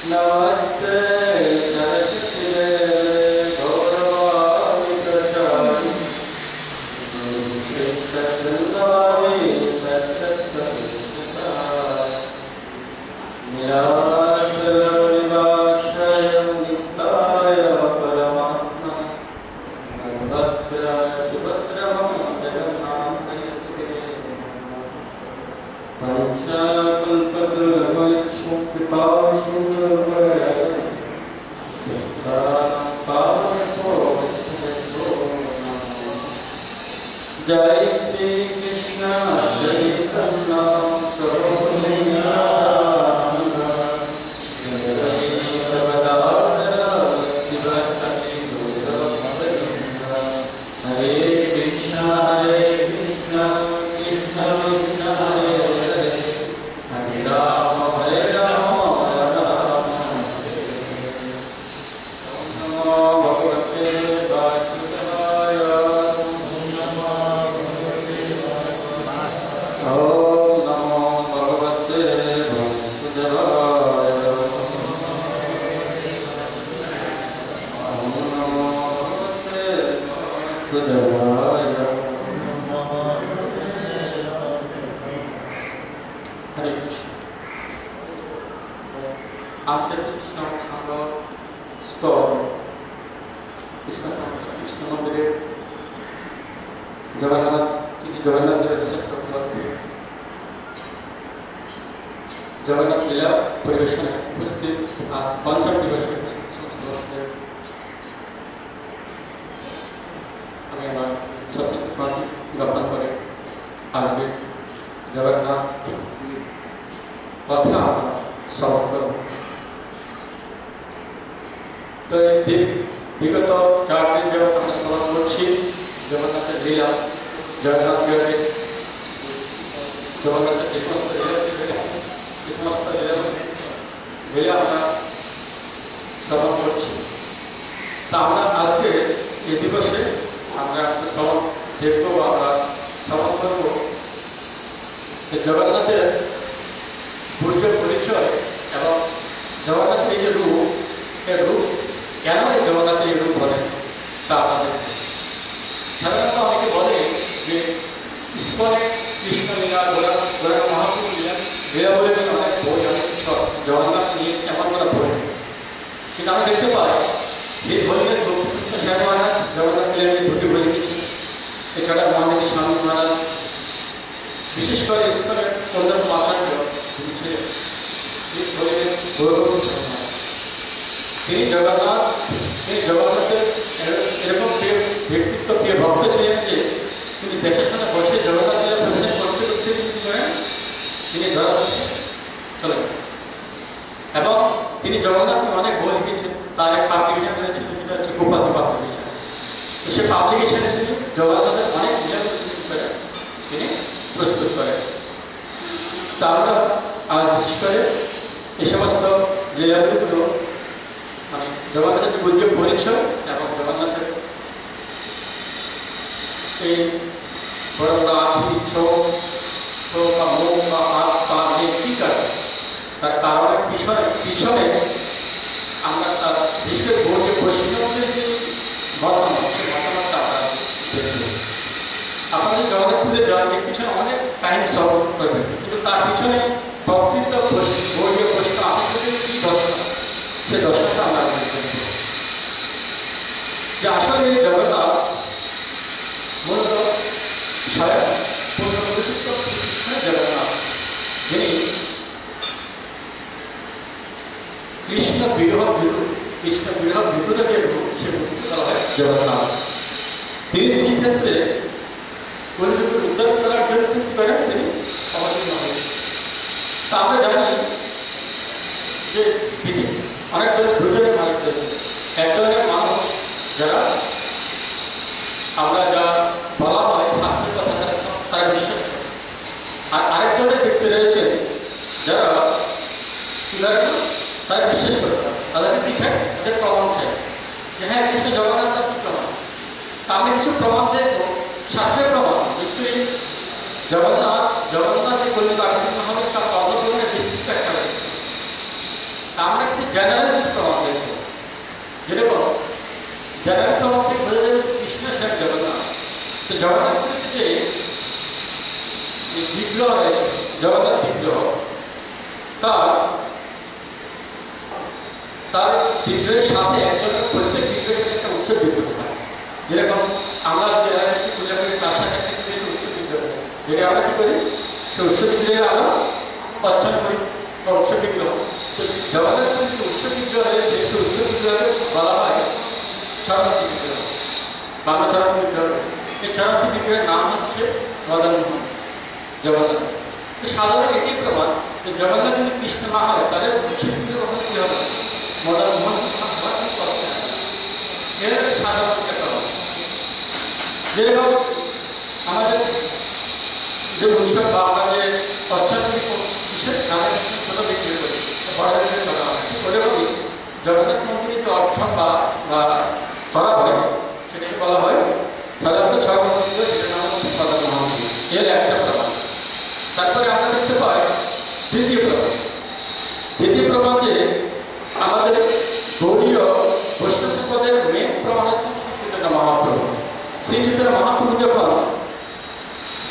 नमस्ते सरस्वती देवे गौरवामि प्रचारि कृष्णवृन्दावि सत्सत्सविता निराश्रयनिवासाय नित्याय परमात्मने सर्वत्र सुभद्रमं जगन्नाथयते पंचकल्पतरुवैष्णव कृपासिन्धुभ्यः जय श्री कृष्ण चैतन्य प्रभु नित्यानंद हरे कृष्ण कृष्ण कृष्ण हरे हरे हरे राम राम राम नमो भगवते वासुदेवाय ओम नमो भगवते वासुदेवाय ओम नमो भगवते वासुदेवाय हरे कृष्ण आंतरिक कृष्ण संघ स्टोर कृष्ण मंदिर जगन्नाथ जगन्नाथ जगन्नाथ लीला परिवेशन उपस्थित आज पंचम दिवस हमें सशक्त ज्ञापन करे आज भी जगन्नाथ कथा श्रवण करो तो विगत 4 दिन जब हम श्रवण करছি जगन्नाथ लीला जगन्नाथ जगन्नाथ समस्त लीला আমরা শ্রবণ করছি তা আমরা আজকে এই দিবসে আমরা শ্রবণ দেখব আমরা শ্রবণ করব জগন্নাথের পূর্ব পরিচয় এবং জগন্নাথের এই যে রূপ এই রূপ কেন এই জগন্নাথের এই রূপ বলে তা আমাদের সাধারণত অনেকে বলে যে ইস্কনে কৃষ্ণ লীলা গোরা মহাপ্রভু লীলা লীলা বলে অনেক বই অনেক জগন্নাথ নিয়ে এমন করে বই কিন্তু আমরা দেখতে পাই যে বইয়ের ভক্তিকৃষ্ণ সাহেব মহারাজ জগন্নাথ লীলা নিয়ে দুটি বই লিখেছেন এছাড়া মহাদেব স্বামী মহারাজ বিশেষ করে ইস্কনের অন্যতম আচার্য তিনি ছিলেন তিনি জগন্নাথের এরকম ব্যক্তিত্ব প্রিয় ভক্ত ছিলেন যে তিনি দেশের সামনে বসে জগন্নাথ লীলা পরিবেশন করতে করতে তিনি করেন তিনি জগন্নাথে চলে এবং তিনি জগন্নাথ অনেক বই লিখেছেন তার এক পাবলিকেশন হয়েছিল সেটা হচ্ছে গোপাল পাবলিকেশন তো সে পাবলিকেশনে তিনি জগন্নাথের অনেক লীলা তিনি প্রস্তুত করেন তা আমরা আজ বিশেষ করে এই সমস্ত লীলাগুলো মানে জগন্নাথের পূজ্য পরিচয় এবং জগন্নাথের এই বড় বড় আখি চোখ বা মুখ বা হাত পা দিয়ে কী কারণ তার কারণের পিছনে আমরা তার বিশেষ বড় পশ্চিমবঙ্গের যে ঘটনা সেই ঘটনাটা আমরা দেখব আপনাদের জগন্নাথ পুজো যাওয়ার পিছনে অনেক টাইম শ্রবণ করবেন কিন্তু তার পিছনে বক্তৃতা বর্গীয় প্রশ্ন আমাদের কী দর্শন সে দর্শনটা আমরা দেখব যে আসলে জগন্নাথ মূলত স্বয়ং পূর্ণ প্রতিষ্ঠিত শ্রীকৃষ্ণ জগন্নাথ যিনি কৃষ্ণ বিরহ ভিতরে যে রূপ সে রূপকে বলা হয় জগন্নাথ তিনি সেই ক্ষেত্রে কলিযুগের উদ্ধার করার জন্য কী করেন তিনি অবতীর্ণ হয়েছেন তা আমরা জানি যে তিনি অনেক দুজনের মানুষ রয়েছে একজনের মানুষ যারা আমরা যা বলা হয় শাস্ত্রের কথা তারা বিশ্বাস করে আর আরেকজনের ব্যক্তি রয়েছে যারা তারা বিশ্বাস করে তাদেরকে কী চায় তাদের প্রমাণ চায় যে হ্যাঁ কৃষ্ণ জগন্নাথ তার প্রমাণ তা আমরা কিছু প্রমাণ দেখবো শাস্ত্রের প্রমাণ নিশ্চয়ই জগন্নাথ যে কলিযুগে আবির্ভূত হবে তার অবদানের বিস্তৃত একটা রয়েছে তা আমরা একটি জেনারেল প্রভাব দেখবো, যেরকম জেনারেল প্রভাব থেকে বোঝা যাবে কৃষ্ণ স্বয়ং জগন্নাথ। তো জগন্নাথের যে বিগ্রহ রয়েছে, জগন্নাথ বিগ্রহ, তার বিগ্রহের সাথে একজনের প্রত্যেক বিগ্রহের সাথে একটা উৎসব বিগ্রহ থাকে। যেরকম আমরা পূজা করি তার সাথে একটা কিছু উৎসব বিগ্রহ, যেটা আমরা কি করি সেই উৎসব বিগ্রহে আমরা অর্চনা করি বা উৎসব বিগ্রহ। তো জগন্নাথের যে উৎসব বিগ্রহ রয়েছে সেই উৎসব বিগ্রহকে বলা হয় চরণার্থী বিগ্রহ, বাংলা চরণার্থী বিগ্রহ। এই চরণার্থী বিগ্রহের নাম হচ্ছে মদন মোহন জগন্নাথ। তো সাধারণ এটি প্রমাণ যে জগন্নাথ যদি কৃষ্ণ না হয় তাহলে উৎসব বিগ্রহ কখনো কী হবে, মদন মোহন হওয়ার কোনো কথা নেই। এর সাধারণ একটা প্রমাণ। যেরকম আমাদের যে উৎসব বা আমরা যে অর্চনা করি বিশেষ রাধা কৃষ্ণ ছোট বিক্রি করি, বড় বিক্রি করা হয়, ওরকমই জগন্নাথ মন্দিরে যে অর্চন বা করা হয় সেটাকে বলা হয় সাধারণত ছয় মন্দির, যেটার নাম হচ্ছে মদন মোহন। এর একটা প্রমাণ। তারপরে আমরা দেখতে পাই দ্বিতীয় প্রমাণ। দ্বিতীয় প্রমাণ যে আমাদের গৌড়ীয় বৈষ্ণব সম্প্রদায়ের মেন প্রমাণ হচ্ছে শ্রী চৈতন্য মহাপ্রভু। শ্রী চৈতন্য মহাপ্রভু যখন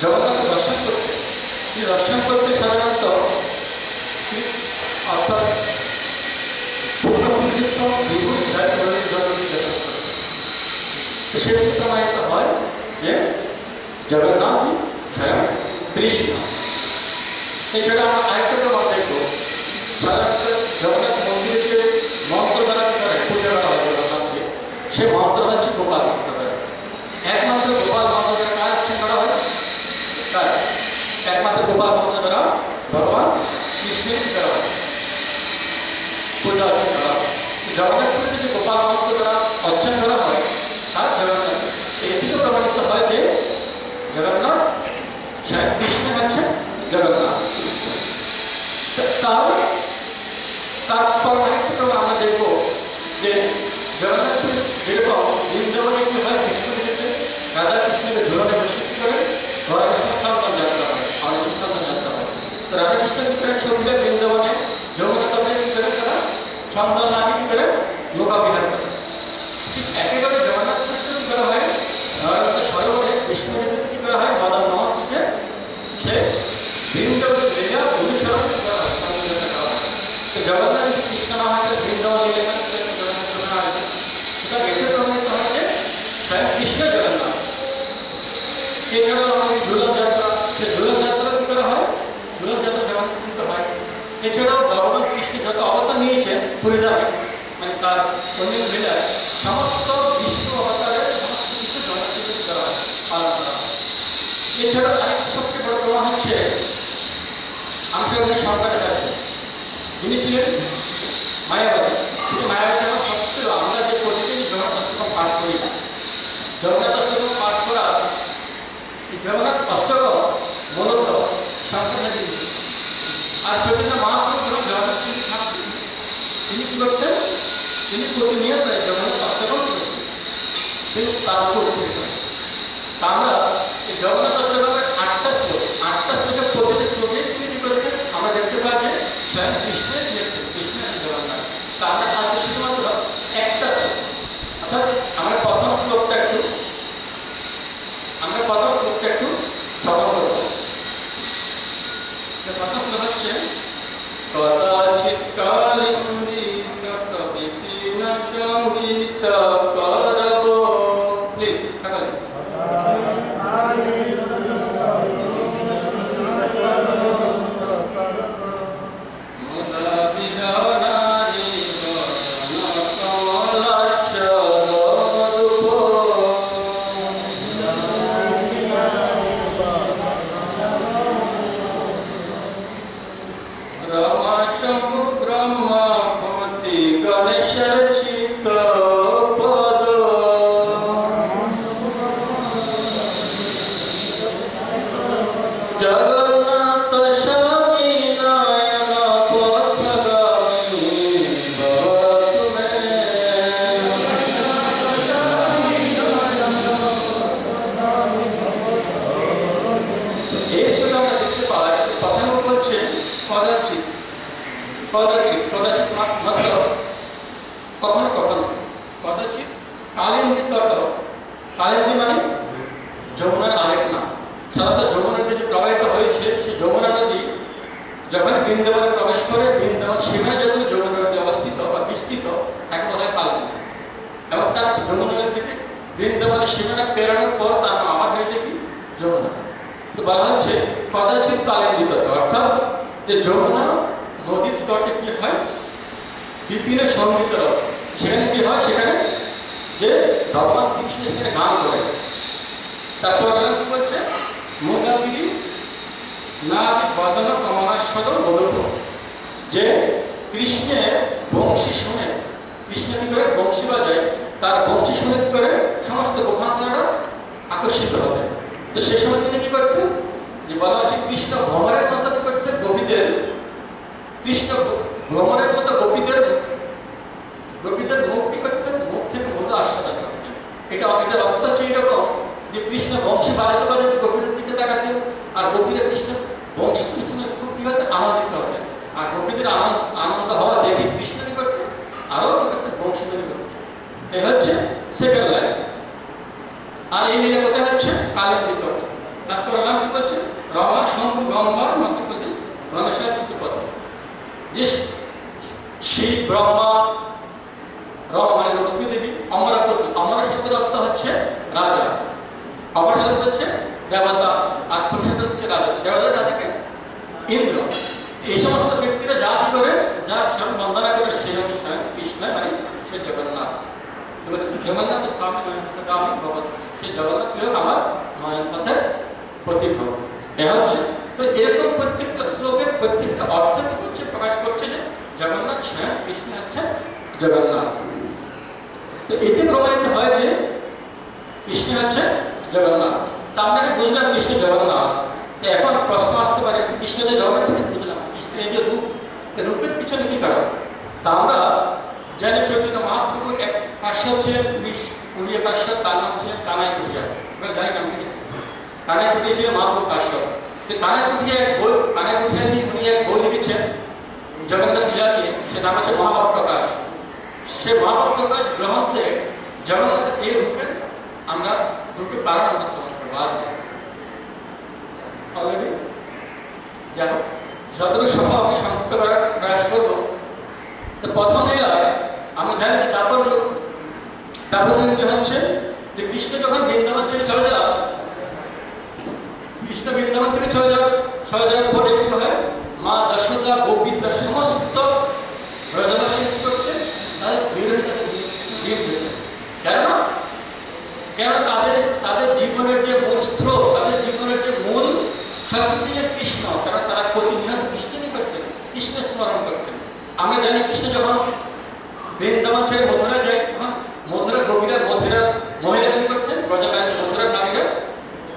জগন্নাথকে দর্শন করতে সাধারণত অর্থাৎ সে প্রমাণিত হয় যে জগন্নাথ স্বয়ং কৃষ্ণ। এছাড়া আমরা আরেকটা প্রমাণ দেখব, সাধারণত জগন্নাথ মন্দিরে যে মন্ত্র দ্বারা পূজা করা হয় জগন্নাথকে, সে মন্ত্র হচ্ছে গোপাল মন্ত্র দ্বারা। একমাত্র গোপাল মন্ত্র দ্বারা কাজ করা হয়, তাই একমাত্র গোপাল মন্ত্র দ্বারা ভগবান কৃষ্ণের করা হয়, পূজা অর্চনা করা হয়। জগন্নাথপুরে যে গোপাল মন্ত্র দ্বারা অর্চনা করা হয় তার জগন্নাথ এই থেকে প্রমাণিত হয় যে জগন্নাথ স্বয়ং কৃষ্ণ হচ্ছে জগন্নাথ। তারপর আরেকটা আমরা দেখবো যে জগন্নাথপুর যেরকম বৃন্দাবনে কি হয়, কৃষ্ণ রাধা কৃষ্ণকে ঝুলনে বসে কি করে রাধাকৃষ্ণ সন্তান যাত্রা হয়, আর সন্তান যাত্রা হয়। তো রাধাকৃষ্ণ কি করে ছবিটা বৃন্দাবনে যমুনা তথায় কি করে তারা সন্তান লাগে কি করে নৌকা বিহার করে। ঠিক একেবারে জগন্নাথপুরে কি করা হয়, সরোবরে কৃষ্ণকে কি করা হয়, মদন মোহনকে সে বৃন্দাবনে লীলা অনুসরণ করা হয়, তো জগন্নাথ যদি কৃষ্ণ না হয় বৃন্দাবন লীলা জগন্নাথ না আছে, সুতরাং এতে প্রমাণিত হয় যে স্বয়ং কৃষ্ণ জগন্নাথ। এছাড়াও আমাদের ঝুলন যাত্রা, সে ঝুলন যাত্রা কি করা হয়, ঝুলন যাত্রা জগন্নাথ হয়। এছাড়াও ভগবান কৃষ্ণ যত অবতার নিয়েছেন পুরীধামে, মানে তার অন্যের লীলায় সমস্ত বিষ্ণু অবতারের সমস্ত কিছু জগন্নাথকে করা হয়, পালন করা হয়। এছাড়াও আরেকটা সবচেয়ে বড় প্রমাণ হচ্ছে আমাদের সরকারের কাছে যিনি ছিলেন মায়াবাদী। কিন্তু মায়াবাদী আমার সত্ত্বেও আমরা যে প্রতিদিন জগন্নাথ অষ্টকম পাঠ করি, জগন্নাথ অষ্টকম পাঠ করা জগন্নাথ অষ্টকম মূলত সরকারের জিনিস। আর চৈতন্য মহাপ্রভু যখন জগন্নাথ তিনি থাকতেন, তিনি কী করতেন, তিনি প্রতিনিয়ত জগন্নাথ অষ্টকম করতেন, কিন্তু তার উপর আমরা এই জগন্নাথ অষ্টকমের 8টা শ্লোক, 8টা শ্লোকের প্রতিটি শ্লোকে তিনি কী করেছেন আমরা দেখতে পাই যে স্বয়ং কৃষ্ণের লেখেন, কৃষ্ণের জগন্নাথ। তা আমরা আজকে শুধুমাত্র একটা শ্লোক, অর্থাৎ আমরা প্রথম শ্লোকটা একটু শ্রবণ করব। প্রথম শ্লোক হচ্ছে কদাচিৎ কালিন্দী তত বিপিন সঙ্গীত করব। প্লিজ সকালে কদাচিৎ কদাচিৎ মাত্র কখনো কখনো কদাচিৎ কালিন্দী তট কালিন্দী মানে যমুনার আরেক নাম সাধারণত যমুনা নদী যে প্রবাহিত হয়েছে সেই যমুনা নদী যখন বৃন্দাবনে প্রবেশ করে বৃন্দাবন সীমায় যখন যমুনা নদী অবস্থিত বা বিস্তৃত তাকে বলা হয় কালিন্দী এবং তার যমুনা নদী থেকে বৃন্দাবনের সীমানা পেরানোর পর তার নাম আবার হয়েছে কি যমুনা তো বলা হচ্ছে কদাচিৎ কালিন্দী তট অর্থাৎ যে যমুনা নদীর তটে কি হয় বিপিনে সঙ্গীত সেখানে কি হয় সেখানে যে ভগবান শ্রীকৃষ্ণ সেখানে গান করে তারপর কি বলছে মোদাবিরি না বদন কমলাস্বদ মধুপ যে কৃষ্ণের বংশী শুনে কৃষ্ণ কি করে বংশী বাজায় তার বংশী শুনে কি করে সমস্ত গোপান্তরা আকর্ষিত হবে তো সে সময় তিনি কি করতেন যে বলা হচ্ছে কৃষ্ণ ভ্রমরের মতো কি করতেন গোপীদের কৃষ্ণ ভ্রমরের মতো গোপীদের মুখ কি করতেন মুখ থেকে মধু আস্বাদন করতেন এটার অর্থ হচ্ছে এরকম যে কৃষ্ণ বংশী বাজাতে বাজাতে গোপীদের দিকে তাকাতেন আর গোপীরা কৃষ্ণ বংশী শুনে খুব কি হতেন আনন্দিত হতেন আর গোপীদের আনন্দ হওয়া দেখে কৃষ্ণ কি করতেন আরো কি করতেন বংশী তৈরি করতেন এই হচ্ছে সেকেন্ড লাইন আর এই লীলা কোথায় হচ্ছে কালিন্দী তট তারপর নাম কি বলছে রমা শম্ভু ব্রহ্মার মতপতি গণেশের চিত্রপদ যে সেই ব্রহ্মা রমা মানে লক্ষ্মী দেবী অমরাপতি অমরা শব্দের অর্থ হচ্ছে রাজা অমর শব্দ হচ্ছে দেবতা আর পতি শব্দ হচ্ছে রাজা দেবতা রাজাকে ইন্দ্র এই সমস্ত ব্যক্তিরা যা কি করে যার চরণ বন্দনা করে সে হচ্ছে স্বয়ং কৃষ্ণ মানে সে জগন্নাথ তো বলছে জগন্নাথ স্বামী নয়নপথগামী ভবত সে জগন্নাথ প্রিয় আমার নয়নপথের প্রতীক হবে এ হচ্ছে তো এরকম প্রত্যেকটা শ্লোকের প্রত্যেকটা অর্থ কি করছে প্রকাশ করছে যে জগন্নাথ স্বয়ং কৃষ্ণ হচ্ছে জগন্নাথ তো এতে প্রমাণিত হয় যে কৃষ্ণ হচ্ছে জগন্নাথ তা আমরা বুঝলাম কৃষ্ণ জগন্নাথ তো এখন প্রশ্ন আসতে পারে কৃষ্ণ যে জগন্নাথ থেকে বুঝলাম কৃষ্ণের যে রূপের পিছনে কি কারণ তা আমরা জানি চৈতন্য মহাপ্রভুর এক পার্শ্বদ ছিলেন উড়িয়া পার্শ্বদ তার নাম ছিলেন কানাই কুটিয়া এবার জানি নাম থেকে কানাই কুটিয়া ছিলেন মহাপ্রভুর পার্শ্বদ কানাই কুটিয়া উনি এক বই লিখেছেন জগন্নাথ লীলা নিয়ে সে নাম হচ্ছে মহাভাব প্রকাশ সে মহাভাব প্রকাশ গ্রন্থে জগন্নাথের এই রূপে আমরা দুটো কারণ আমরা শ্রবণ করবো আসবো অলরেডি যেন যতটুকু সম্ভব আমি সংযুক্ত করার প্রয়াস করবো তো প্রথম লীলায় আমরা জানি যে তাৎপর্য কি হচ্ছে যে কৃষ্ণ যখন বৃন্দাবন ছেড়ে চলে যাও কৃষ্ণ বৃন্দাবন থেকে চলে যাওয়ার পরে কি হয় মা যশোদা গোপীরা সমস্ত ব্রজবাসী করতে তাদের বিরোধিতা কেননা তাদের জীবনের যে মূল স্রোত তাদের জীবনের যে মূল সবকিছু কৃষ্ণ কারণ তারা প্রতিনিয়ত কৃষ্ণকে করতেন কৃষ্ণ স্মরণ করতেন আমরা জানি কৃষ্ণ যখন বৃন্দাবন ছেড়ে মথুরা যায় তখন মথুরা গোপীরা মহিলা কি করছেন মথুরার নারীরা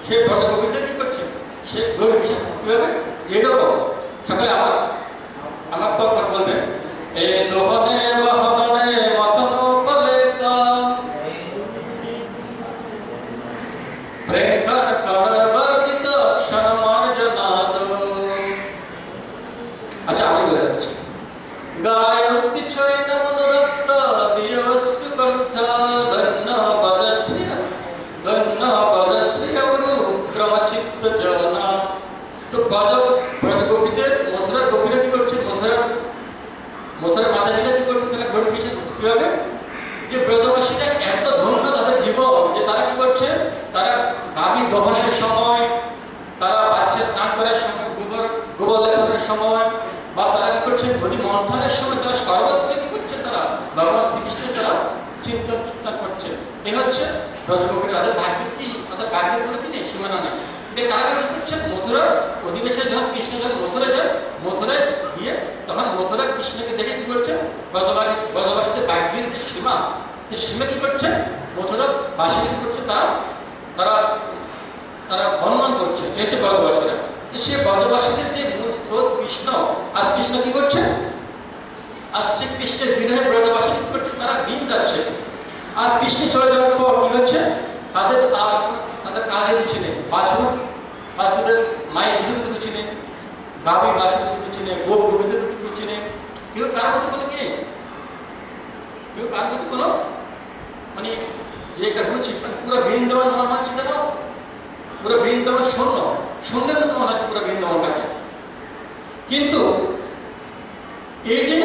সেই ব্রজ গোপীদের কি করছেন সে গৌরী বিশেষ কিভাবে যেরকম সকালে আমার পক্ষ বলবেন এ দোহনে বহনে মথন বলে প্রেক্ষণ কর বর্ধিত ক্ষণমার্জনাদ আচ্ছা আমি বলে যাচ্ছি গায়ন্তি ছয়ন মনোরক্ত দিয়স্য কণ্ঠ ধন্য পদশ্রী রুক্রমচিত্ত জনা তো ব্রজ গোপীদের মথুরার গোপীরা কি করছে মথুরার মাতাজিরা কি করছে তারা ঘটে বিশেষ কিভাবে যে ব্রজবাসীরা এত ধন্য তাদের জীবন যে তারা কি করছে তারা গাভী দহনের সময় তারা বাচ্চা স্নান করার সময় গোবর লেপনের সময় বা তারা কি করছে নদী মন্থনের সময় তারা সর্বত্র কি করছে তারা ভগবান শ্রীকৃষ্ণের তারা চিন্তন কীর্তন করছে এই হচ্ছে ব্রজগোপীরা তাদের ভাগ্যের কি তাদের ভাগ্যের কোনো কি নেই সীমানা নেই এটা কারা কি করছেন মথুরার অধিবেশনে যখন কৃষ্ণ যখন মথুরায় গিয়ে তখন মথুরা কৃষ্ণকে দেখে কি করছে ব্রজবাসীদের ভাগ্যের যে সীমা সেই সীমা কি করছে মথুরা বাসীরা কি করছে তারা বর্ণন করছে এই হচ্ছে ব্রজবাসীরা সে ব্রজবাসীদের যে মূল স্রোত কৃষ্ণ আজ কৃষ্ণ কি করছে আজ সে কৃষ্ণের বিরহে ব্রজবাসী কি করছে তারা দিন যাচ্ছে আর কৃষ্ণ চলে যাওয়ার পর কি হচ্ছে তাদের কাজের কিছু নেই বাছুরের মায়ের দুধের কিছু নেই গাভীর বাছুরের কিছু নেই গোপ গোপীদের কিছু নেই কার প্রতি কোনো কি নেই, কেউ কার প্রতি কোনো মানে যে একটা রুচি, মানে পুরো বৃন্দাবন আমার মানছে কেন, পুরো বৃন্দাবন শূন্য, শূন্যের মতো মনে হচ্ছে পুরো বৃন্দাবনটাকে। কিন্তু এই যে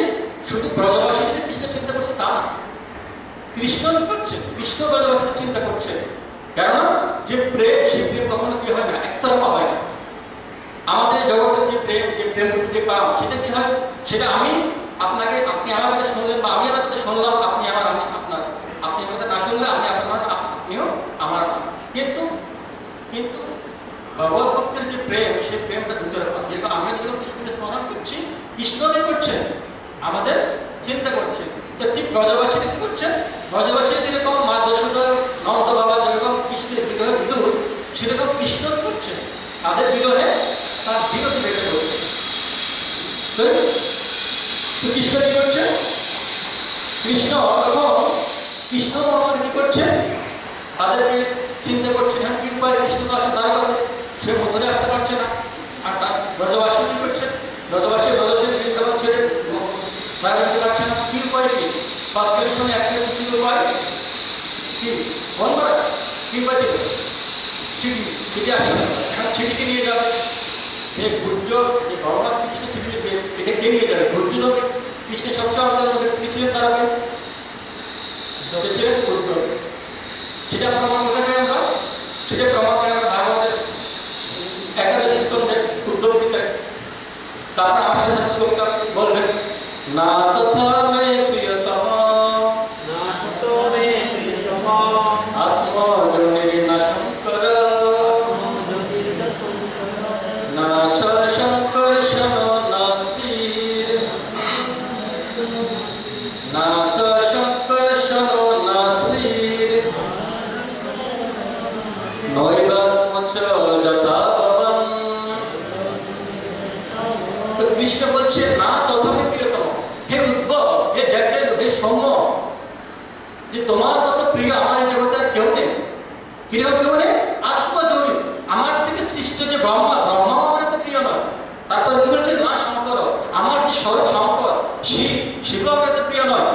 শুধু ব্রজবাসীকে যে কৃষ্ণ চিন্তা করছে তা না, কৃষ্ণ কি করছে, কৃষ্ণ ব্রজবাসীকে চিন্তা করছে। কেননা যে প্রেম, সে প্রেম কখনো কি হয় না, একতরফা হয় না। আমাদের জগতের যে প্রেম, যে পাপ, সেটা কি হয়, সেটা আমি আপনাকে, আপনি আমার কথা শুনলেন বা আমি আমার কথা শুনলাম, আপনি আমার, আমি আপনার, আপনি আমার কথা না শুনলে আমি আপনার, আপনিও আমার না। কিন্তু কিন্তু ভগবত ভক্তের যে প্রেম, সে প্রেমটা দুতরফা। যেরকম আমি যখন কৃষ্ণকে স্মরণ করছি, কৃষ্ণ কি করছেন, আমাদের চিন্তা করছে। তো ঠিক ব্রজবাসীরা কি করছে, ব্রজবাসীরা যেরকম মা যশোদা, নন্দ বাবা যেরকম কৃষ্ণের বিরহে বিদুর, সেরকম কৃষ্ণ কি করছে, তাদের বিরহে তার বিরতি বেড়ে করছে। তো কৃষ্ণ কি করছে, কৃষ্ণ তখন কৃষ্ণ আমাদের কি করছে, তাদেরকে চিন্তা করছে। হ্যাঁ, কি উপায়, কৃষ্ণ তো আছে তার কাছে, সে মধ্যে আসতে পারছে না। আর তার ব্রজবাসী কি করছে, ব্রজবাসী ব্রজসের বৃন্দাবন ছেড়ে তারা যেতে পারছে না। কি উপায়, কি পাঁচজনের সঙ্গে একটা কিছু উপায় কি ফোন করে, কি উপায়, চিঠি, চিঠি আসে না, এখন চিঠিকে নিয়ে যাবে। এই ভূর্য, এই ভগবান শ্রীকৃষ্ণ চিঠি লিখবে, এটা কে নিয়ে যাবে, ভূর্য লোকে। কৃষ্ণের সবসময় আমাদের মধ্যে কি ছিলেন, তারা ছিলেন ভূর্য। সেটা প্রমাণ কোথায় পাই আমরা, সেটা প্রমাণ পাই আমরা ভাগবতের একাদশ স্কন্ধে উদ্ধব গীতায়। তারপরে আমার সাথে শ্লোকটা বলবেন, না তথা মে প্রিয়তম, না তথা মে প্রিয়তম, আত্মজনির না শঙ্কর, না শঙ্কর শন না স্থির, না শঙ্কর শন না স্থির, নৈবাত্মচ যথা ভবন। তো কৃষ্ণ বলছে, না তথাপি প্রিয়তম, হে উদ্ভব, হে জগৎ, হে সৌম্য, যে তোমার মতো প্রিয় আমার এই জগতে আর কেউ নেই। কিরকম কেউ নেই, আত্মজনিত, আমার থেকে সৃষ্ট যে ব্রহ্মা, ব্রহ্মাও আমার এত প্রিয় নয়। তারপরে কি বলছে, না শঙ্কর, আমার যে স্বরূপ শঙ্কর, শিব, শিবও আমার এত প্রিয় নয়।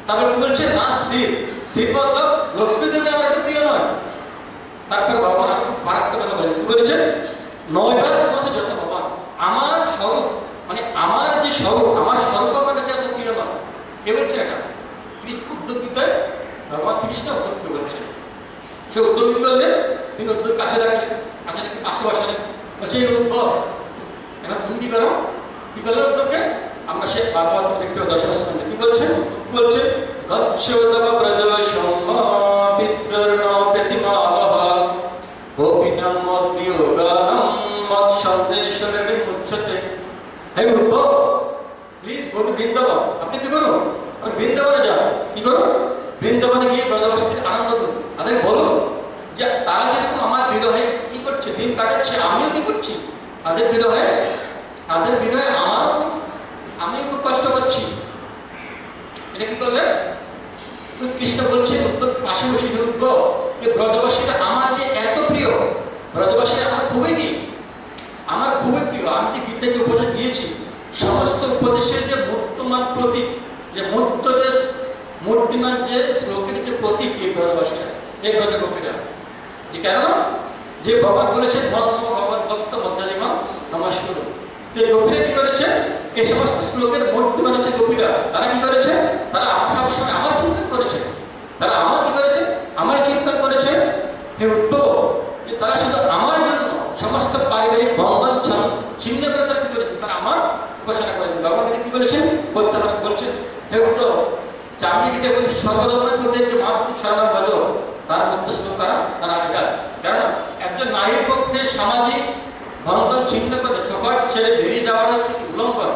তারপরে কি বলছে, না শিব, শিব মতলব লক্ষ্মী দেবী আমার এত প্রিয় নয়। তারপরে ভগবান আর খুব মারাত্মক কথা বলেন, কি বলেছে, নয়বার মধ্যে যত ভগবান, আমার স্বরূপ, মানে আমার যে স্বরূপ, আমার স্বরূপ আমার কাছে এত প্রিয় নয়। কে বলছে এটা, উদ্ধব গীতায় ভগবান শ্রীকৃষ্ণ উদ্ধবকে বলছে। সে উদ্ধব কি করলেন, তিনি উদ্ধব কাছে রাখলেন, কাছে রেখে পাশে বসালেন, বলছে এই উদ্ধব, এখন তুমি কি করো, কি করলেন উদ্ধবকে, আমরা সে ভাগবত দেখতে পাই দশম স্কন্ধে। কি বলছে, কি বলছে, গচ্ছতব ব্রজ সৌম্য পিতৃর্ণ প্রতিমাবহ গোপিনাম মদ্বিয়োগানম মৎ সন্দেশের বিমুচ্যতে। হে Uddhava, please go to Vrindavan, আপনি কি করুন, আপনি বৃন্দাবনে যান, কি করুন, বৃন্দাবনে গিয়ে ব্রজবাসীদের আনন্দ করুন, তাদের বলুন যে তারা যেরকম আমার বিরহে কি করছে, দিন কাটাচ্ছে, আমিও কি করছি তাদের বিরহে, তাদের বিরহে আমারও খুব, আমিও খুব কষ্ট পাচ্ছি। এটা কি করলে, কৃষ্ণ বলছে উদ্ধব পাশে বসে, উদ্ধব, যে ব্রজবাসীরা আমার যে এত প্রিয়, ব্রজবাসীরা আমার খুবই কি, আমার খুবই প্রিয়। আমি যে গীতাকে উপদেশ দিয়েছি, সমস্ত উপদেশের যে মূর্তিমান প্রতীক, যে মূর্তিমান যে শ্লোকের যে প্রতীক, এই ব্রজবাসীরা, এই ব্রজগোপীরা, যে কেন, যে ভগবান বলেছেন মন্ম ভগবত ভক্ত মধ্যাজিমা নমস্কার। তো এই গোপীরা কি করেছে, এই সমস্ত শ্লোকের মূর্তিমান হচ্ছে গোপীরা, তারা কি করেছে, তারা সবসময় আমার চিন্তন করেছে, তারা আমার কি করেছে, আমার চিন্তন করেছে। হে উদ্ধব, যে তারা শুধু আমার জন্য সমস্ত পারিবারিক বন্ধন ছিন্ন করে তারা কি করেছে, তারা আমার ঘোষণা করেছে। ভগবান কি বলেছেন, বলতে বলছেন, হে উদ্ধব, যে আমি গীতা বলছি সর্বধর্মের মধ্যে যে মহাপুরুষ শরণ ভজ, তার মধ্যে শ্লোক করা তারা এটা। কেন, একজন নারীর পক্ষে সামাজিক বন্ধন ছিন্ন করে ছোকট ছেড়ে বেরিয়ে যাওয়ার হচ্ছে কি উল্লঙ্ঘন।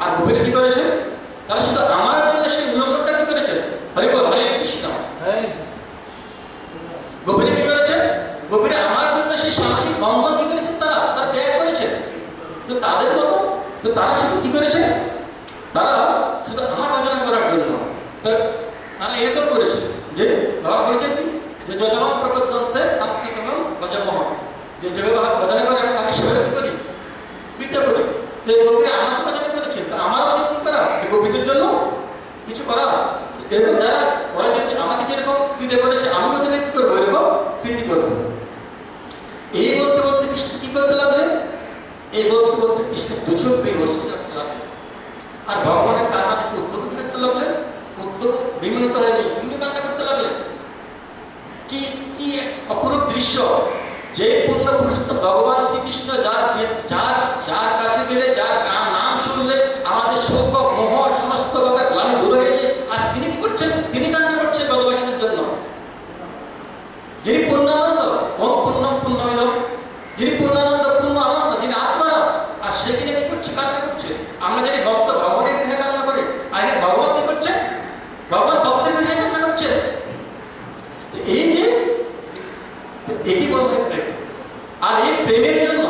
আর গোপীরা কি করেছে, তারা শুধু আমার জন্য সেই উল্লঙ্ঘনটা কি করেছে, হরি বল হরে কৃষ্ণ। গোপীরা কি করেছে, গোপীরা আমার জন্য সেই সামাজিক বন্ধন কি করেছে, তারা তারা ত্যাগ করেছে। তো তাদের মতো, তো তারা শুধু কি করেছে, তারা শুধু আমার ভজনা করার জন্য তারা এরকম করেছে। যে বাবা বলছেন কি, যে যজমান প্রকৃতন্তে তাস্তিকম ভজমহ, যে যেভাবে ভজনা করে আমি তাকে সেভাবে কি করি, প্রীত করি। তো এই গোপীরা আমাকে ভজনা করেছে, তারা আমার উচিত কি করা, প্রকৃতির জন্য কিছু করা। এরকম যারা বলে যে আমাকে যেরকম প্রীতি করেছে আমি ওদের কি করবো, এরকম প্রীতি করবো। এই বলতে বলতে কৃষ্ণ কি করতে লাগলেন, এই বলতে বলতে কৃষ্ণের দুচোখ বেয়ে অশ্রু করতে লাগলেন। আর ভগবানের কান্না থেকে উদ্যোগ করতে লাগলেন, উদ্যোগ বিমিত হয়ে তিনি কান্না করতে লাগলেন। কি কি অপরূপ দৃশ্য! যে পূর্ণ পুরুষোত্তম ভগবান শ্রীকৃষ্ণ, যার যার যার কাছে গেলে, যার নাম শুনলে আমাদের শোক মোহ সমস্ত প্রকার গ্লানি দূর হয়ে যায়, আজ তিনি কি করছেন, তিনি কান্না করছেন ব্রজবাসীদের জন্য। যিনি পূর্ণানন্দ, ওম পূর্ণম পূর্ণমিদম, যিনি পূর্ণানন্দ পূর্ণ আনন্দ, যিনি আত্মা, আর সে কিনে কি করছে, কান্না করছে। আমরা জানি ভক্ত ভগবানের বিরুদ্ধে কান্না করে, আর ভগবান কি করছে, ভগবান ভক্তের বিরুদ্ধে কান্না করছে। এই যে একই বলবে প্রেম। আর এই প্রেমের জন্য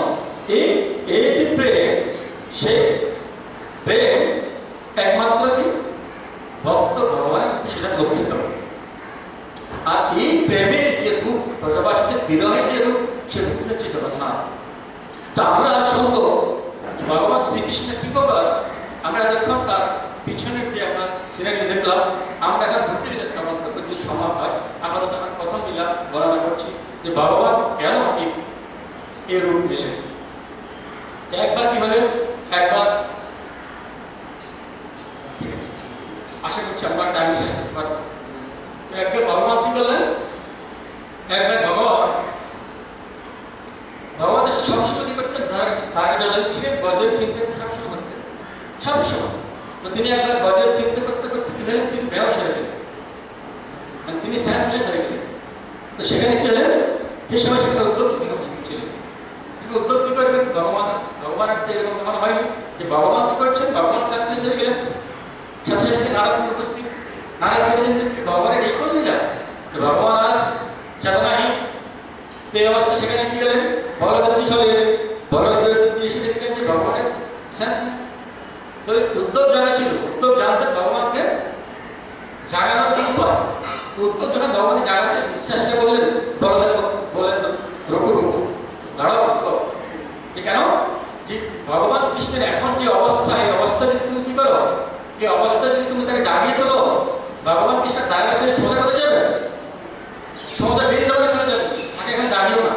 এই যে প্রেম, সে প্রেম একমাত্র কি ভক্ত ভগবানের সেটা লক্ষিত। আর এই প্রেমের যে রূপ, ব্রজবাসীদের বিরহের যে রূপ, সে রূপ হচ্ছে জগন্নাথ। তো আমরা শুনবো ভগবান শ্রীকৃষ্ণের কি ব্যাপার। আমরা যখন তার পিছনের যে আমরা সিনারি দেখলাম, আমরা এখন ধরতে গেলে শ্রবণ করবো যদি সম্ভব হয়। আপাতত আমরা প্রথম লীলা বর্ণনা করছি যে ভগবান কেন এই রূপ নিলেন। একবার কি হলেন, একবার ঠিক আছে, আশা করছি আমরা টাইম শেষ করতে পারবো। তো একবার ভগবান কি করলেন, একবার ভগবান সবসময় কি করতেন, ধারে জল ছিলেন, বজ্রের চিন্তা সবসময় করতেন, সবসময়। তো তিনি একবার বজ্রের চিন্তা করতে করতে কি হলেন, তিনি বেহোশ হয়ে গেলেন, তিনি সেন্সলেস হয়ে গেলেন। তো সেখানে কি হলেন, যে সময় সেখানে উদ্যোগ সেখানে উপস্থিত ছিলেন। উদ্যোগ কি করবেন, ভগবানের তো এরকম মনে হয়নি যে ভগবান কি করছেন, ভগবান সেন্সলেস হয়ে গেলেন। সাথে সাথে নারদ উপস্থিত, নারদ ভগবানের এই করলে যা ভগবান আজ চেতনাহীন। এই অবস্থা সেখানে কি হলেন, বলদেবজি চলে, বলদেবজি এসে দেখলেন যে ভগবানের সেন্স নেই। তো উদ্যোগ জানা ছিল, উদ্যোগ জানতেন ভগবানকে জাগানোর কি উপায়। উদ্যোগ যখন ভগবানকে জাগাতে চেষ্টা করলেন, বলদেব বলেন রঘু রঘু দাঁড়াও উদ্যোগ। কেন, যে ভগবান কৃষ্ণের এখন যে অবস্থা, এই অবস্থা যদি তুমি কি করো, এই অবস্থা যদি তুমি তাকে জাগিয়ে তোলো, ভগবান কৃষ্ণের দাঁড়িয়ে ছেড়ে সোজা করে যাবে, সোজা বৃন্দাবনে চলে যাবে, তাকে এখন জাগিয়েও না।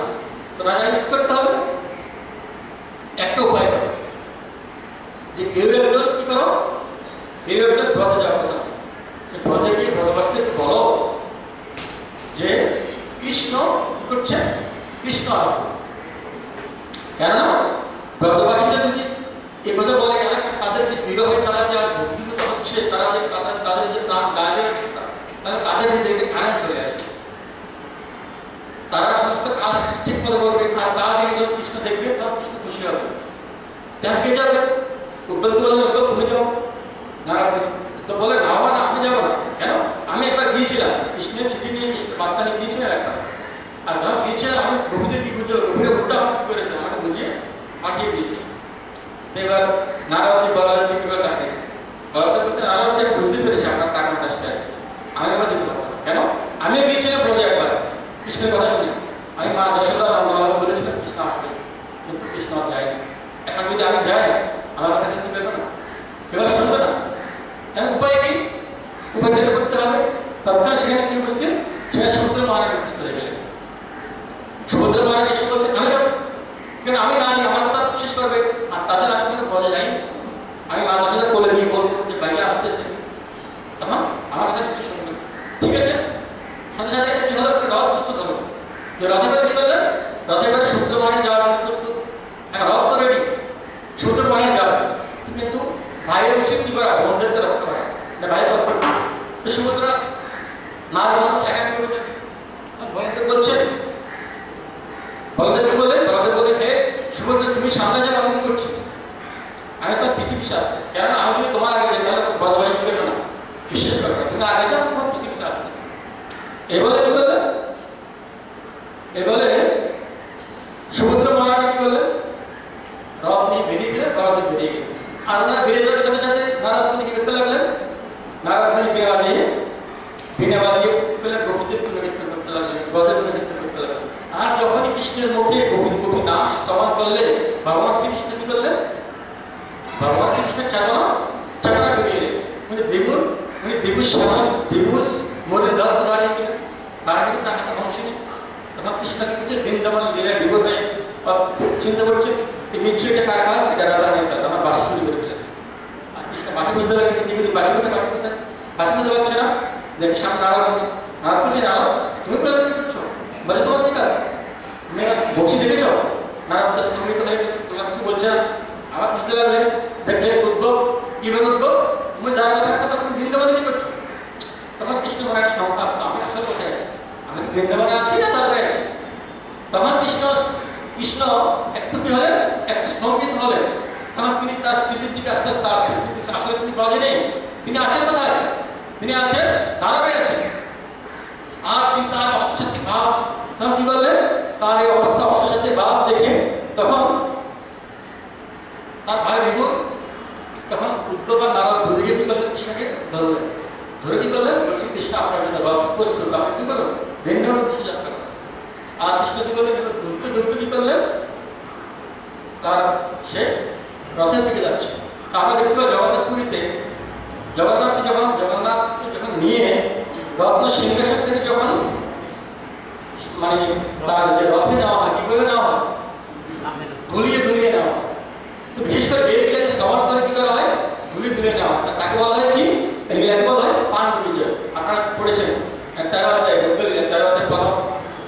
তো রাজা কি করতে হবে, একটা উপায় করো যে কেউ একজন কি করো, কেউ একজন ব্রজে যাওয়ার কথা। সে ব্রজে গিয়ে ব্রজবাসীদের বলো যে কৃষ্ণ কি করছে, কৃষ্ণ আসবে। কেননা ব্রজবাসীরা যদি এ কথা বলে, তাদের যে বিরহে তারা যে ভক্তিভূত হচ্ছে, তারা যে তাদের যে প্রাণ গায়ে অবস্থা, তাহলে তাদের নিজেকে কারেন্ট চলে আসবে, তারা সমস্ত কাজ ঠিক মতো করবে। আর তা দিয়ে যখন কৃষ্ণ দেখবে, তখন কৃষ্ণ খুশি হবে। কেন কে যাবে, উদ্যোগ বললেন উদ্যোগ তুমি যাও, তো বলে না না আমি যাবো না। কেন, আমি একবার গিয়েছিলাম, কৃষ্ণের চিঠি নিয়ে, কৃষ্ণের বার্তা নিয়ে গিয়েছিলাম একবার। আর যখন গিয়েছিলাম আমি গভীরে কি বুঝলো, গভীরে উল্টা কি করেছে আমাকে বুঝিয়ে পাঠিয়ে দিয়েছে। তো এবার নারদজি বলদেবজি কিভাবে তাকিয়েছে, বলদেব বলছে নারদজি আমি বুঝতে পেরেছি আপনার তাকানোটা স্টাইল, আমি আবার যেতে পারবো না। কেন, আমিও গিয়েছিলাম ব্রজে একবার কৃষ্ণের কথা শুনে, আমি মা যশোদা নন্দবাবু বলেছিলাম কৃষ্ণ আসবে, কিন্তু কৃষ্ণ আর যায়নি। এখন যদি আমি যাই, আমার কথা কি পেবে না, কেউ শুনবে না। এখন উপায় কি, উপায় যেটা করতে হবে, তৎক্ষণাৎ সেখানে কি উপস্থিত, সেখানে সমুদ্র মহারাজ উপস্থিত হয়ে গেলেন। সমুদ্র মহারাজ এসে বলছেন আমি যাবো, কেন আমি না আমার কথা শেষ করবে। আর তাছাড়া আমি কিন্তু বলে যাই, আমি মা যশোদা কোলে গিয়ে বলবো যে বাইরে আসতেছে, তখন আমার কথা কিছু শুনবে। ঠিক আছে, সাথে সাথে একটা কি হলো, রথ প্রস্তুত হলো। যে রথে করে কি করলেন, রথে করে সমুদ্র মহারাজ যাওয়ার জন্য প্রস্তুত। এখন রথ তো রেডি, সমুদ্র মহারাজ যাবে, কিন্তু ভাইয়ের উচিত কি করা, বোনদেরকে রক্ষা করা, ভাই তৎপর। তো সমুদ্র নারী মানুষ একা করবে, বোনদের বলছেন, বলদেব বলে, বলদেব বলে হে সমুদ্র তুমি সামনে যাও, আমি কি করছি, আমি তো পিছিয়ে পিছিয়ে আসছি। কেননা আমি যদি তোমার আগে যাই তাহলে বলবাই করবে না, বিশ্বাস করবে, তুমি আগে যাও, তোমার পিছিয়ে পিছিয়ে আসবে। এ বলে কি করলেন, এ বলে সমুদ্র মহারাজ কি করলেন, রথ নিয়ে বেরিয়ে গেলেন, রথে বেরিয়ে গেলেন। আর ওনারা বেরিয়ে যাওয়ার সাথে সাথে নারদ মুনি কি করতে লাগলেন, নারদ মুনি বিনা বাজিয়ে প্রকৃতির পুনরুত্থান করতে লাগলেন, ব্রজের পুনরুত্থান করতে লাগলেন। আর যখনই কৃষ্ণের মুখে গভীর গভীর নাম শ্রবণ করলেন, ভগবান শ্রীকৃষ্ণ কি করলেন, ভগবান শ্রীকৃষ্ণের চেতনা বেরিয়ে এলেন। ত্রিভুজ শ্যামল ত্রিভুজ মোড়ে দত্ত দাঁড়িয়ে গেলেন, তারা কিন্তু তার হাতে অংশ নেই। তখন কৃষ্ণ কি করছে, বৃন্দাবন লীলা বিভোর হয়ে চিন্তা করছে নিশ্চয়ই এটা কার কাজ, এটা রাধারানীর কাজ, আমার বাসা শুরু করে ফেলেছে। আর কৃষ্ণ বাসা বুঝতে লাগে, কিন্তু বাসা কোথায় বাসা বুঝতে পারছে না। দেখে সামনে নারদ বলছে, নারদ তুমি বলে কি করছো, বলে তোমার কি কাজ, তুমি বক্সি দেখেছ? নারদ স্তম্ভিত হয়ে কিছু বলছে না। আবার বুঝতে লাগলে, দেখলে উদ্যোগ কিভাবে উদ্যোগ, তুমি যার কথা কথা তুমি বৃন্দাবনে কি করছো? তখন কৃষ্ণ মনে একটা সংখ্যা আসতো, আমি আসলে কোথায় আছি, আমি কি বৃন্দাবনে আছি না দ্বারকায় আছি? তখন কৃষ্ণ একটু কি হলেন, একটু স্তম্ভিত হলেন। তখন তিনি তার স্থিতির দিকে আস্তে আস্তে আসতেন, আসলে তিনি ব্রজে নেই, তিনি আছেন কোথায়? তিনি আছেন দ্বারকায় আছেন। আর তিনি তার অষ্টসাত্ত্বিক ভাব, তখন কি করলেন, তার এই অবস্থা অষ্টসাত্ত্বিক ভাব দেখে তখন তার ভাই বিভুর, তখন উদ্ধব আর নারদ দুদিকে কি করলেন, কৃষ্ণকে ধরলেন। ধরে কি করলেন, বলছে কৃষ্ণ আপনার জন্য রথ প্রস্তুত, আপনি কি করুন, বৃন্দাবন দেশে যাত্রা করেন। আর কৃষ্ণ কি করলেন, ঘুরতে ঘুরতে কি করলেন, তার সে রথের দিকে যাচ্ছে। তা আমরা দেখতে পাই জগন্নাথ পুরীতে জগন্নাথকে যখন নিয়ে রত্ন সিংহাসন থেকে যখন মানে তার যে রথে নেওয়া হয়, কিভাবে নেওয়া হয়, ধুলিয়ে নেওয়া হয়। তো বিশেষ করে এই লীলাকে শ্রবণ করে কি করা হয়, ধুলিয়ে নেওয়া হয়। তাকে বলা হয় কি, এই লীলাকে বলা হয় পাণ্ডু বিজয়। আপনারা পড়েছেন 13 অধ্যায়, 13 অধ্যায় প্রথম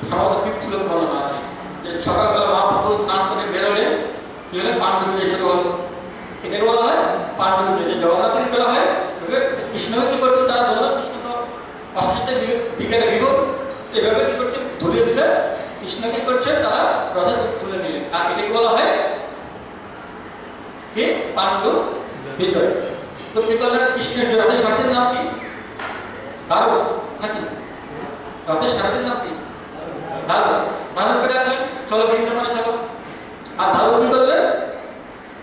সম্ভবত 5 শ্লোক বর্ণনা আছে যে সকালবেলা মহাপ্রভু স্নান করে বেরোলে কি হলে পাণ্ডু বিজয় শুরু হলো। এটাকে বলা হয় পাণ্ডু বিজয়। যে জগন্নাথকে কি করা হয়, কৃষ্ণকে কি করছেন, তারা দোলন কৃষ্ণ অষ্টাত্ত্বিক বিজ্ঞানে বিভোর, এভাবে কি করছেন, ধুলিয়ে দিলে কৃষ্ণকে করছে তারা রথে তুলে নিলেন। আর এটাকে বলা হয় কি, পাণ্ডু বিজয়। তো কি করলেন, কৃষ্ণের রথের সারথীর নাম কি, দারু নাকি, রথের সারথীর নাম কি, দারু। দারুকে ডাকলেন, চলো বৃন্দাবনে চলো। আর দারু কি করলেন,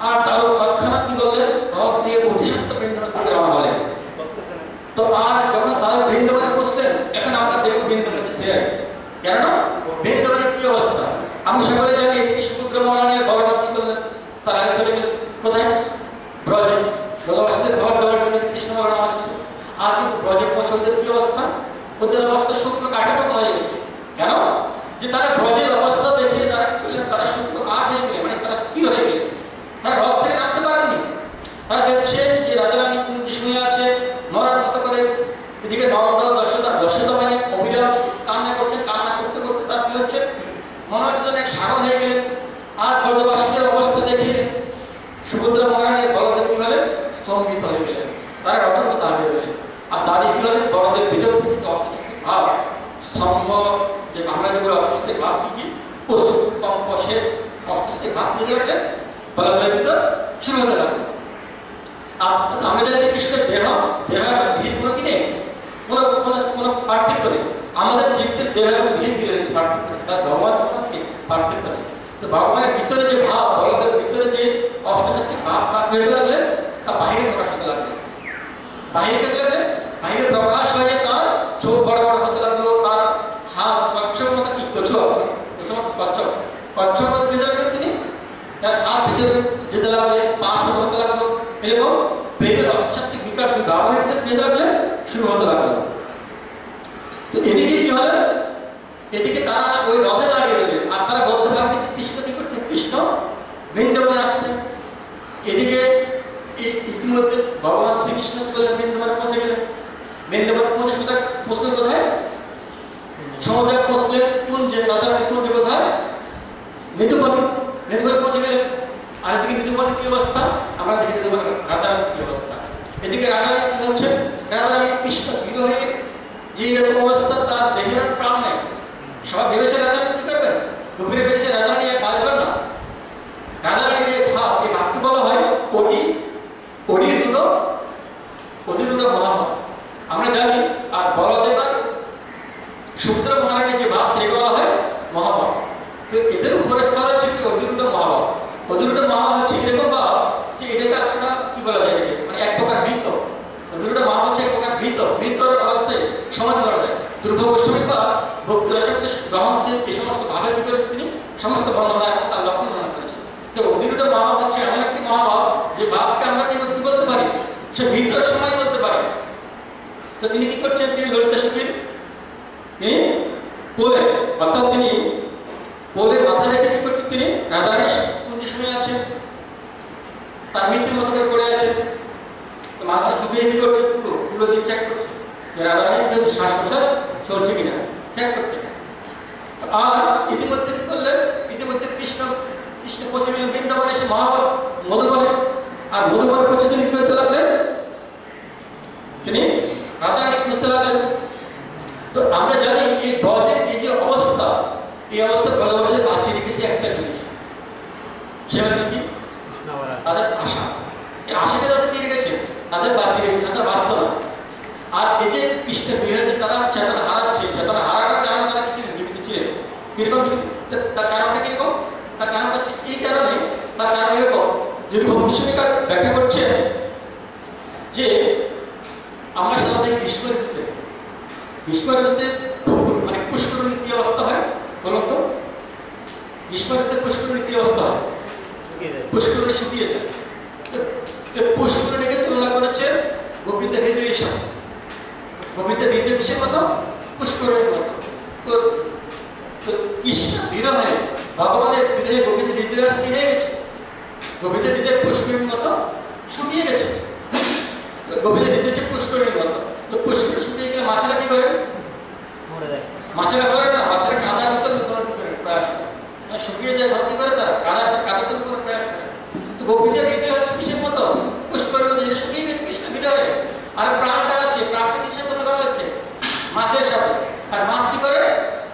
আর দারু তৎক্ষণাৎ কি করলেন, রথ দিয়ে অতিসত্ত্ব বৃন্দাবন থেকে রওনা হলেন। তো আর যখন দারু বৃন্দাবনে পৌঁছলেন, এখন আমরা দেখব বৃন্দাবনের শেয়ার, কেননা বৃন্দাবনের কি অবস্থা আমরা সকলে জানি। এদিকে সমুদ্র মহারানীর বলরাম কি করলেন, তার আগে চলে গেলেন কোথায়, ব্রজে। ব্রজবাসীদের ঘর দেওয়ার জন্য কৃষ্ণ বলরাম আসছে। আর কিন্তু ব্রজে পৌঁছে ওদের কি অবস্থা, ওদের অবস্থা শুক্র কাঠের মতো হয়ে গেছে। কেন, যে তারা ব্রজের অবস্থা দেখে তারা কি করলেন, তারা শুক্র কাঠ হয়ে গেলেন, মানে তারা স্থির হয়ে গেলেন, তারা রথ থেকে নামতে পারেননি। তারা দেখছেন যে রাধারানী কুঞ্জি শুয়ে আছে মরার মতো করে, এদিকে নন্দ যশোদা মানে অভিনয় কান্না করছেন, কান্না করতে করতে তার কি হচ্ছে, মনে হচ্ছে যেন এক সাগর হয়ে গেলেন। আর ব্রজবাসীদের অবস্থা দেখে সুভদ্রা মহারানীর বলদেব কি হলেন, স্তম্ভিত হয়ে গেলেন, তারা রথগতা হয়ে গেলেন। আর দাঁড়িয়ে কি হলেন, বলদেব ভিতর থেকে অষ্টসাত্ত্বিক ভাব স্তম্ভ, যে আমরা যেগুলো অষ্টসাত্ত্বিক ভাব কি স্তম্ভ, সে অষ্টসাত্ত্বিক ভাব দিয়ে রাখলেন, বলদেবের ভিতর শুরু হতে লাগলো। আমরা জানি কৃষ্ণের দেহ ভিড় কোনো কি নেই, কোনো পার্থক্য নেই। আমাদের জীবদের দেহ এবং ভিড় দিলে পার্থক্য নেই, তার ভগবান কোনো কি পার্থক্য নেই। তো ভগবানের ভিতরে যে ভাব, বলদের ভিতরে যে অষ্টসাত্ত্বিক ভাব হয়ে লাগলেন, তা বাহিরে প্রকাশ হতে লাগলেন। বাহিরে পেতে লাগলেন, বাহিরে প্রকাশ হয়ে তার চোখ বড় বড় হতে লাগলো, তার হাত কচ্ছপ মতো কি কচ্ছপ মতো পেতে লাগলেন তিনি, তার হাত ভিতরে যেতে লাগলেন, পা ছোট হতে লাগলো, এরকম প্রেমের অষ্টসাত্ত্বিক বিকার ব্যবহারের পেতে লাগলেন, শুরু হতে লাগলো। তো এদিকে কি হলো, এদিকে তারা ওই রথে দাঁড়িয়ে রইলেন। আর তারা বলতে পারবে যে কৃষ্ণ কি করছে, কৃষ্ণ বৃন্দাবনে আসছে। এদিকে ইতিমধ্যে ভগবান শ্রীকৃষ্ণ কি করলেন, বৃন্দাবনে পৌঁছে গেলেন। বৃন্দাবনে পৌঁছে সোজা পৌঁছলেন কোথায়, সমুদ্রে পৌঁছলেন কুঞ্জে, রাধারানী কুঞ্জে কোথায়, নিধুবনে পৌঁছে গেলেন। আর এদিকে নিধুবনের কি অবস্থা, আমরা দেখি নিধুবনের রাধারানীর কি অবস্থা। এদিকে রাধারানী কি হচ্ছে, রাধারানী কৃষ্ণ বিরহে যে এরকম অবস্থা, তার দেহের প্রাণ নেই। সবাই ভেবেছে রাধারানী কি করবেন, গভীরে ভেবেছে রাধারানী এক বাঁচবেন না। রাধারানীর যে ভাব, এই ভাবকে বলা হয় অধিরূঢ় মহাভাব, আমরা জানি। আর বলদেব আর সুভদ্রা মহারানীর যে ভাব, সেটাকে বলা হয় মহাভাব। তো এদের উপরে স্তর হচ্ছে কি অধিরূঢ় মহাভাব। অধিরূঢ় মহাভাব হচ্ছে এরকম ভাব যে এটাকে আপনারা কি বলা যায়, এটাকে মানে এক প্রকার বৃত্ত। অধিরূঢ় মহাভাব হচ্ছে এক প্রকার বৃত্তর অবস্থায় সমাজ করা যায়। দুর্গা গোস্বামী বা ভক্তি রসের গ্রহণ দিয়ে এই সমস্ত ভাবের ভিতরে তিনি সমস্ত বর্ণনা এবং তার লক্ষণ বর্ণনা করেছেন। তো অধিরূঢ় মহাভাব হচ্ছে এমন একটি মহাভাব যে ভাবকে আমরা কি বলতে পারি, সে ভিতর সময় বলতে পারি। তো তিনি কি করছেন, তিনি ললিতা সখীর কোলে, অর্থাৎ তিনি কোলে মাথা রেখে কি করছেন, তিনি রাধারানীর কুঞ্জি শুনে আছেন, তার মৃত্যুর মতো করে পড়ে আছেন। তো মাথা শুকিয়ে কি করছে, পুরো দিয়ে চেক করছে যে রাধারানীর কিন্তু শ্বাস প্রশ্বাস চলছে কিনা, চেক করতে। আর ইতিমধ্যে কি করলেন, ইতিমধ্যে কৃষ্ণ পৌঁছে গেলেন বৃন্দাবনে, এসে মধুবনে। আর মধুবনে পৌঁছে তিনি কি করতে লাগলেন, তিনি রাধারানী খুঁজতে লাগলেন। তো আমরা জানি এই ব্রজের এই যে অবস্থা, এই অবস্থা ব্রজবাসী বাঁচিয়ে রেখেছে একটা জিনিস, সে হচ্ছে কি তাদের আশা। এই আশাকে তাদের দিয়ে রেখেছে, তাদের বাঁচিয়ে রেখেছে, তাদের বাঁচত না। আর এই যে কৃষ্ণের বিরোধী তারা চেতনা হারাচ্ছে, চেতনা হারানোর কারণে তারা কিছু জীবিত ছিলেন। কিরকম তার কারণটা কিরকম, তার কারণ হচ্ছে এই কারণে, তার কারণ এরকম যে ভবিষ্যৎকার ব্যাখ্যা করছে যে আমরা সাধারণত গ্রীষ্ম ঋতুতে মানে পুষ্করণী কি অবস্থা হয় বলুন তো? গ্রীষ্ম ঋতুতে পুষ্করণী কি অবস্থা হয়? পুষ্করণী শুকিয়ে যায়। পুষ্করণীকে তুলনা করেছে গোপীদের হৃদয়ের সাথে, গোপীদের হৃদয় কিসের মতো? পুষ্করণীর মতো। তো কৃষ্ণ বিরহে, ভগবানের বিরহে গোপীদের হৃদয় কি হয়ে গেছে? গোপীদের হৃদয় পুষ্করণীর মতো শুকিয়ে গেছে। গোপীদের হৃদয় হচ্ছে পুষ্করণীর মতো। তো পুষ্করণী শুকিয়ে গেলে মাছেরা কি করে? মাছেরা মরে না, মাছেরা কাদার ভিতরে তোমার কি করে প্রয়াস করে, শুকিয়ে যায় কি করে, তারা কাদার উপরে প্রয়াস করে। তো গোপীদের হৃদয় হচ্ছে কিসের মতো? পুষ্করণীর মতো, যেটা শুকিয়ে গেছে কৃষ্ণ বিরহে। আর প্রাণটা আছে, প্রাণটা কিসের তুলনা করা হচ্ছে? মাছের সাথে। আর মাছ কি করে?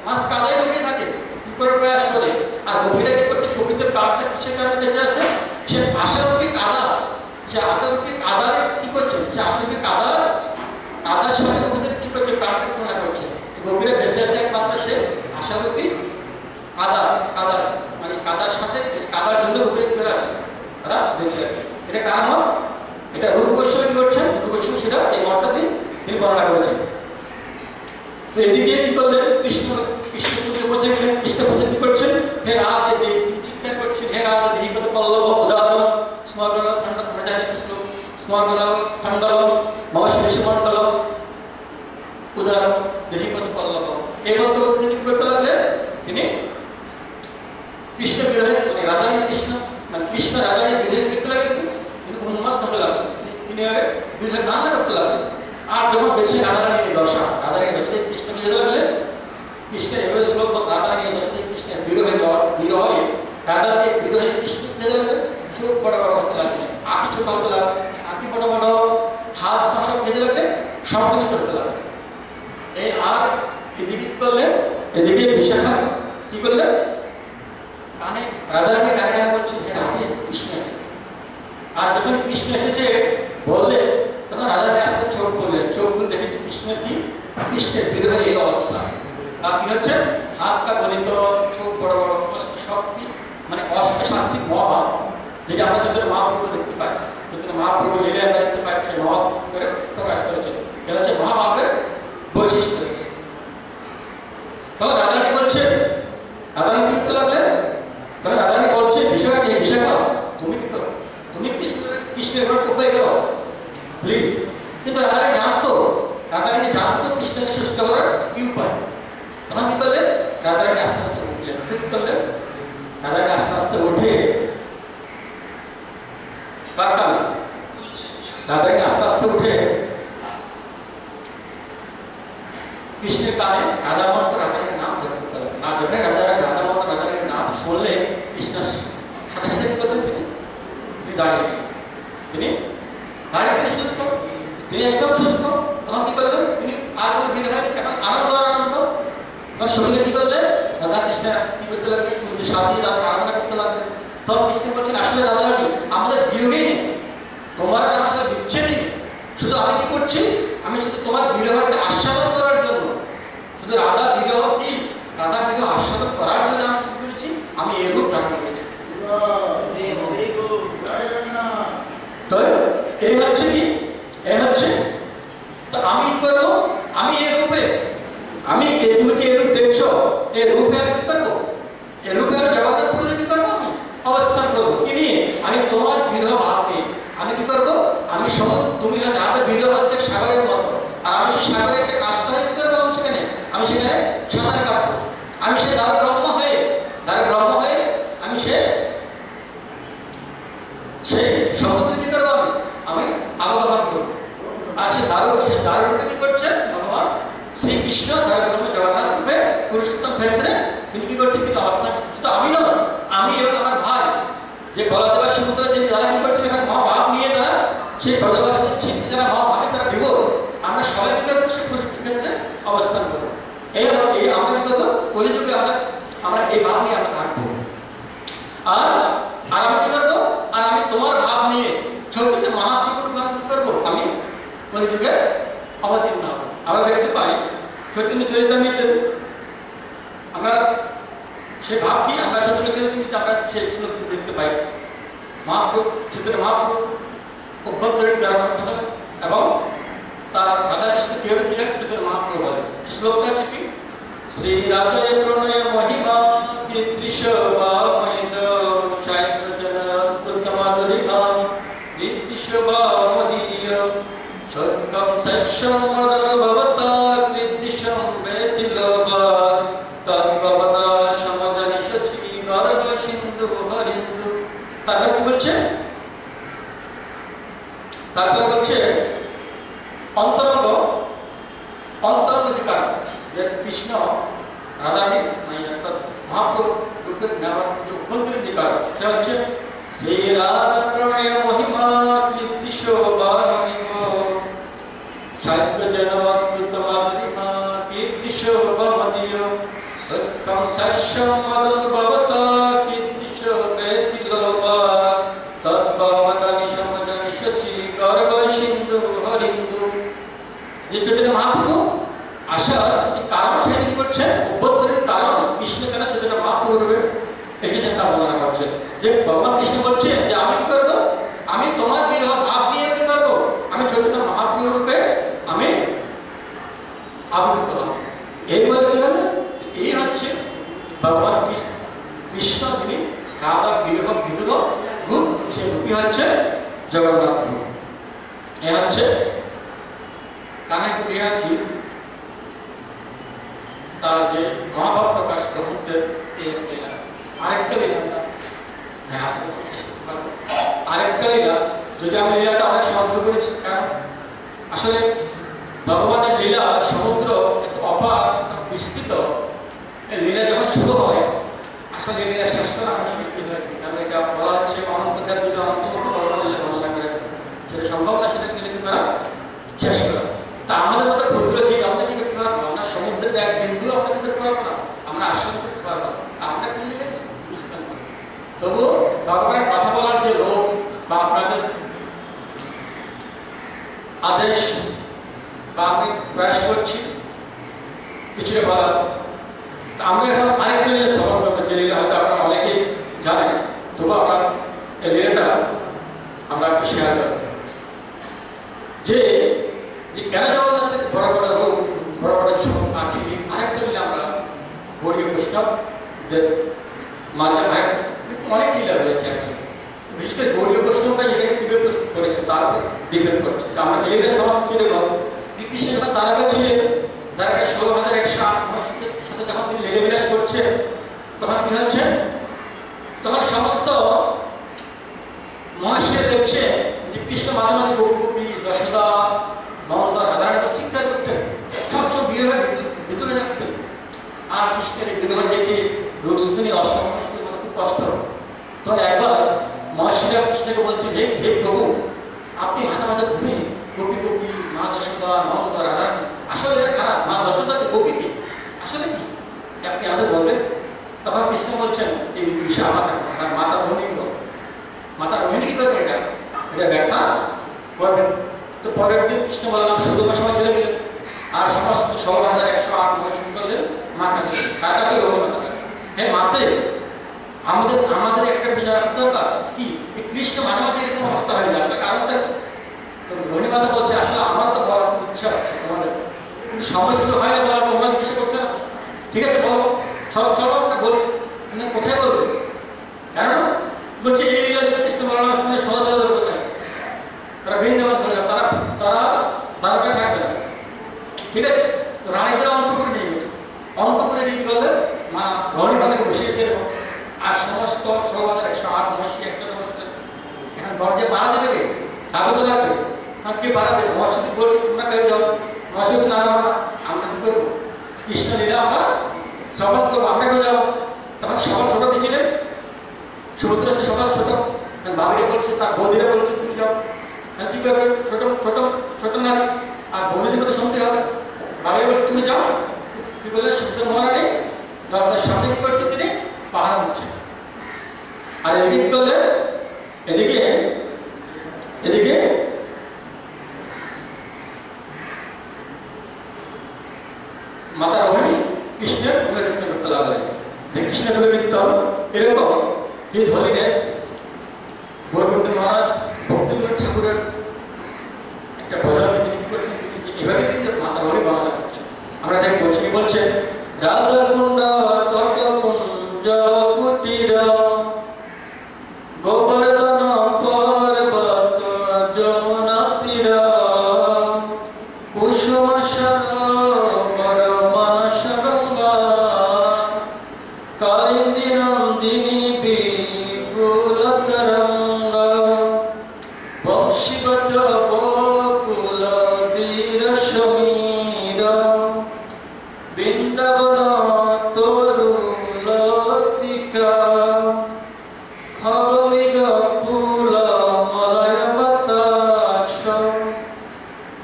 মাছ কাদায় লুকিয়ে থাকে, কি করে প্রয়াস করে। আর গোপীরা কি করছে? গোপীদের প্রাণটা কিসের কারণে বেঁচে আছে? সে আশারূপী কাদা, সে আশারূপী কাদারে কি করছে? সে আশারূপী কাদার সাথে গোপীদের কি করছে? প্রাণটা তুলনা করছে। গোপীরা বেঁচে আছে একমাত্র সে আশারূপী কাদার মানে কাদার সাথে, কাদার জন্য গোপীরা কি করে আছে? তারা বেঁচে আছে। এটা কারণ, এটা রূপ গোস্বামী কি করছেন? রূপ গোস্বামী সেটা এই মতটাকে তিনি বর্ণনা করেছেন। তো এদিকে কি করলেন? কৃষ্ণ পুজো বসে গেলেন। কৃষ্ণ পুজো কি করছেন? হে রাধে দেবী চিৎকার করছেন, হে রাধে দেবী কত পল্লব উদাহরণ স্মগল খণ্ড স্মগল খণ্ডল মহর্ষি মণ্ডল উদাহরণ দেবী কত পল্লব। এই মন্ত্র তিনি কি করতে লাগলেন? তিনি কৃষ্ণ বিরহে, মানে রাধারানী কৃষ্ণ, মানে কৃষ্ণ রাধারানী বিরহে করতে লাগলেন। তিনি উন্মত্ত হতে লাগলেন, তিনি বিরহে গান করতে লাগলেন। আর যখন বেশি রাধারানীর দশা, রাধারানীর দশা দিয়ে কৃষ্ণ বিরহে লাগলেন, কৃষ্ণের এভাবে শ্লোক রাধারানীর দশা দিয়ে কৃষ্ণের বিরহে রাধারানীর বিরহে কৃষ্ণ খেয়ে লাগলেন, চোখ বড় বড় হতে লাগলেন, আঁকি ছোট হতে লাগলেন, আঁকি বড় বড়, হাত পা সব খেতে লাগলেন, সংকুচিত হতে লাগলেন। এই আর এদিকে কি করলেন? এদিকে বিশাখা কি করলেন? কানে রাধারানী কানে কানে বলছে, হে রাধে কৃষ্ণ এসেছে। আর যখন কৃষ্ণ এসেছে বললে, তখন রাধারানী আস্তে চোখ খুললেন। চোখ খুলে দেখেছে কৃষ্ণের কি, কৃষ্ণের বিরহের এই অবস্থা। আর কি হচ্ছে? হাত পা গলিত, চোখ বড় বড়, সব কি মানে অসাত্বিক মহাভাব, যেটা আমরা চৈতন্য মহাপ্রভু দেখতে পাই। চৈতন্য মহাপ্রভু লীলা আমরা দেখতে পাই, সে মহাভাব করে প্রকাশ করেছে। এটা হচ্ছে মহাভাবের বৈশিষ্ট্য। তখন রাধারানী বলছে, রাধারানী কি করতে লাগলেন? তখন রাধারানী বলছে, বিশাখাকে, বিশাখা তুমি কি করো? তুমি কৃষ্ণের ঘরে কোথায় করো প্লিজ। কিন্তু রাধারানী জানতো কৃষ্ণকে সুস্থ করার কি উপায়। তখন কি করলেন? রাধারানী আস্তে আস্তে উঠলেন। কি করলেন? রাধারানী আস্তে আস্তে উঠে রাধারানী আস্তে আস্তে উঠে কৃষ্ণের কানে রাধা মন্ত্র, রাধারানীর নাম জপ করতে লাগলেন। না যখন রাধা মন্ত্র, রাধারানীর নাম শুনলে কৃষ্ণ সাথে সাথে কি করলেন? তিনি দাঁড়িয়ে, তিনি সুস্থ, তিনি একদম সুস্থ। তখন কি করলেন? তিনি আর কোনো বিরহে এখন আনন্দ আর আনন্দ। তখন শরীরে কি করলেন? রাধা কৃষ্ণ কি করতে লাগলেন? সাথে আরাধনা করতে লাগলেন। তখন কৃষ্ণ বলছেন, আসলে রাধারানী আমাদের বিয়োগেই নেই, তোমার আমাদের বিচ্ছেদই নেই। শুধু আমি কি করছি? আমি শুধু তোমার বিরহকে আস্বাদন করার জন্য, শুধু রাধা বিরহ আস্বাদন করার জন্য আমি কি করেছি? আমি এই রূপ ধারণ করেছি। তো এই হচ্ছে কি, এই হচ্ছে তো আমি কি করবো? আমি এই রূপে, আমি তুমি যে এই রূপ দেখছো, এই রূপে আমি কি করবো? এই রূপে আমি জগতের পুরো কি করবো? আমি অবস্থান করবো। কি নিয়ে? আমি তোমার বিরহ ভাব নিয়ে আমি কি করবো? আমি সমুদ্র, তুমি রাধা বিরহ হচ্ছে সাগরের মতো, আর আমি সেই সাগরে একটা কাষ্ট হয়ে কি করবো আমি সেখানে সাঁতার কাটবো। আমি সে দ্বার ব্রহ্ম হয়ে আমি সে সমুদ্রে কি করবো আমি আবগাহন করবো। আর সে দ্বাররূপে কি করছেন ভগবান শ্রীকৃষ্ণ দ্বার ব্রহ্ম জগন্নাথ রূপে পুরুষোত্তম ক্ষেত্রে তিনি কি করছেন কিন্তু অবস্থান। শুধু আমি নয়, আমি এবং আমার ভাই যে বলদেব সমুদ্র যিনি যারা কি করছেন এখানে মহাভাব নিয়ে তারা সেই বলদেবাসীদের চিন্তা যারা মহাভাবে তারা বিভোর, আমরা সবাই কি করবো সে পুরুষোত্তম ক্ষেত্রে অবস্থান করবো। এই আমরা কি করবো কলিযুগে আমরা এই ভাব নিয়ে আমরা থাকবো। আর আমি কি করবো আর আমি তোমার ভাব নিয়ে চৈতন্য মহাপ্রভুর ভাব কি করবো আমি কলিযুগে অবতীর্ণ হবো। আমরা দেখতে পাই চৈতন্য চরিতামৃতে আমরা সে ভাব কি আমরা চৈতন্য চরিতামৃতে আমরা সেই শ্লোক দেখতে পাই। মহাপ্রভু চৈতন্য মহাপ্রভু অভ্যন্তরীণ দেওয়ার প্রথমে এবং তার রাধা কৃষ্ণ কিভাবে দিলেন চৈতন্য মহাপ্রভু বলে। সে শ্লোকটা আছে কি শ্রী রাধয় প্রণয় মহিমা কীদৃশ বামৈদ সাহিত্য জন উত্তমাদরিভাম কীদৃশ বামদীয় সত্যম সস্যম মদন ভবতা কীদৃশম বেতিলোবা তদ্ভবতা সমজনিষছি গর্ভ সিন্ধু হরিন্দু। তারপর কি বলছে অন্তরঙ্গ যে কারণ যে কৃষ্ণ রাধাকে মহাপ্রভু রূপের নেওয়ার যে অভ্যন্তরীণ যে কারণ সে হচ্ছে শ্রী রাধা প্রণয় মহিমা কীর্তিশ বাণিব সাহিত্য জন অদ্ভুতমাধুরিমা কীর্তিশ বমদীয় সত্যম সস্যম মদন ভবতা কীর্তিশ বেতিলোবা তদ্ভবতানি সমজনিষছি গর্ভ সিন্ধু হরিন্দু। যে চৈতন্য মহাপ্রভু আসার কারণ সে কি করছে অভ্যন্তরীণ কারণ কৃষ্ণ কেন চৈতন্য মহাপ্রভু রূপে এসেছেন তা বর্ণনা করছে। যে ভগবান কৃষ্ণ বলছে যে আমি কি করবো আমি তোমার বিরহ ভাব নিয়ে কি করবো আমি চৈতন্য মহাপ্রভু রূপে আমি আবির্ভূত হব। এই বলে কি হল এই হচ্ছে ভগবান কৃষ্ণ তিনি রাধা বিরহ বিদুর রূপ, সেই রূপই হচ্ছে জগন্নাথ রূপ। এ হচ্ছে কানাইকে দেখাচ্ছি তার যে মহাভাব প্রকাশ গ্রহণের লীলা। আরেকটা লীলা হ্যাঁ আশেপাশে শেষ করতে পারবো। আরেকটা লীলা যদি আমি লীলাটা অনেক সমাপ্ত করেছি, কারণ আসলে ভগবানের লীলা সমুদ্র এত অপার বিস্তৃত, এই লীলা যখন শুরু হয় আসলে লীলা শেষ করা আমার সুযোগ হয়েছে। কারণ এটা বলা হচ্ছে অনন্তকার যদি অনন্তমুক্ত ভগবান লীলা বর্ণনা করে সেটা সম্ভব না, সেটা কি করা শেষ করা। তা আমাদের মতো ক্ষুদ্র জীব আমরা কি করতে পারবো? আমরা সমুদ্রের এক বিন্দু আমরা কি করতে পারবো না, আমরা আশ্বাস করতে পারবো না, আমরা কি বুঝতে পারবো। তবু ভগবানের কথা বলার যে লোক বা আপনাদের আদেশ বা আমি প্রয়াস করছি কিছুটা বলার। আমরা এখন আরেকটা লীলা শ্রবণ করবো, যে লীলা হয়তো আপনারা অনেকেই জানেন, তবু আমরা এই লীলাটা আমরা একটু শেয়ার করবো। যে কেন জগন্নাথের বড় বড় রূপ বড় বড় চোখ আঁখি, আরেকটা লীলা আমরা গড়িয়ে বসলাম যে মাঝে অনেক লীলা রয়েছে আসলে। বিশেষ করে গৌরীয় বৈষ্ণবরা যেটাকে কীভাবে প্রস্তুত করেছে তার উপর ডিপেন্ড করছে। আমরা লীলা সমাপ্ত ছিল কৃষ্ণ যখন দ্বারকা ছিলেন, দ্বারকা 16,108 মহর্ষিদের সাথে যখন তিনি লীলা বিলাস করছে তখন কি হচ্ছে, তখন সমস্ত মহর্ষিরা দেখছে যে কৃষ্ণ মাঝে মাঝে গোপী গোপী যশোদা মমতা রাধারানীকে চিৎকার করতেন, সবসময় বিরহের ভিতরে থাকতেন। আর কৃষ্ণের বিরহ দেখে রুক্মিণী অষ্টম মহর্ষিদের মনে খুব কষ্ট। তখন একবার মহর্ষিরা কৃষ্ণকে বলছে হে প্রভু, আপনি মাঝে মাঝে ঘুমি গোপী গোপী মা যশোদা মমতা রাধারানী, আসলে এটা খারাপ, মা যশোদাকে গোপীকে আসলে কি আপনি আমাদের বলবেন? তখন কৃষ্ণ বলছেন এই বিষয় মাতা মাতা রোহিণীকে বলবেন, মাতা রোহিণী কি করবেন এটা ব্যাখ্যা করবেন। তো পরের দিন কৃষ্ণ বললাম সুদমা সময় চলে গেলেন, আর সমস্ত 16,108 মহর্ষি করলেন মার কাছে, তার কাছে রোহিণী মাতার কাছে। হ্যাঁ মাতে আমাদের একটা পূজা রাখতে দরকার কি কৃষ্ণ মাঝে মাঝে এরকম অবস্থা হয়ে আসলে কারণটা রোহিণী মাতা বলছে আসলে আমার তো বলার ইচ্ছা হচ্ছে তোমাদের, কিন্তু সময় শুধু হয় না বলার, তোমরা জিজ্ঞাসা করছে না, ঠিক আছে বলো চলো একটা বলি, কোথায় বলবে? কেন বলছে এই লীলা যদি কৃষ্ণ বলার শুনে সোজা চলে যাবে কোথায়, তারা বৃন্দাবন চলে যাবে, তারা দ্বারকায় থাকবে না। দরজা পাড়া দেবে কে? আগে তো লাগবে। কে পাড়া দেবে? মহাশক্তি বলছে তোমরা কেউ যাও। মহাশক্তি না আমরা কি করবো? কৃষ্ণ লীলা আমরা শ্রবণ করবো, আমরা কেউ যাবো। তখন সবার ছোট কি ছিলেন? সুভদ্রা সে সবার ছোট। বাবিরা বলছে, তার বৌদিরা বলছে তুমি যাও। কি করবে? ছোট ছোট ছোট নারী, আর বৌদিদের কথা শুনতে হবে। বাবিরা বলছে তুমি যাও। কি বললেন? সুভদ্রা মহারানী দরজার সামনে কি করছেন? তিনি পাহারা দিচ্ছেন। আর এদিকে বললে এদিকে এদিকে মাতা রোহিণী কৃষ্ণের গুণকীর্তন করতে লাগলেন। যে কৃষ্ণের গুণকীর্তন এরকম হিজ হলিনেস গৌরবন্দ মহারাজ ভক্তিবিনোদ ঠাকুরের একটা প্রজাকে তিনি কি করছেন? তিনি এভাবে কিন্তু মাতা রোহিণী বর্ণনা করছেন। আমরা তাকে বলছি, কি বলছেন? রাধা কুণ্ড তট কুঞ্জ কুটির গোবর্ধন পর্বত যমুনা তীর কুসুম সরোবর মানস গঙ্গা কালিন্দী নন্দিনী বিপুল তরঙ্গ বংশীবদ্ধ বকুল বীর সমীর বৃন্দাবন তরুলতিকা খগমিগ ফুল মলয় বাতাস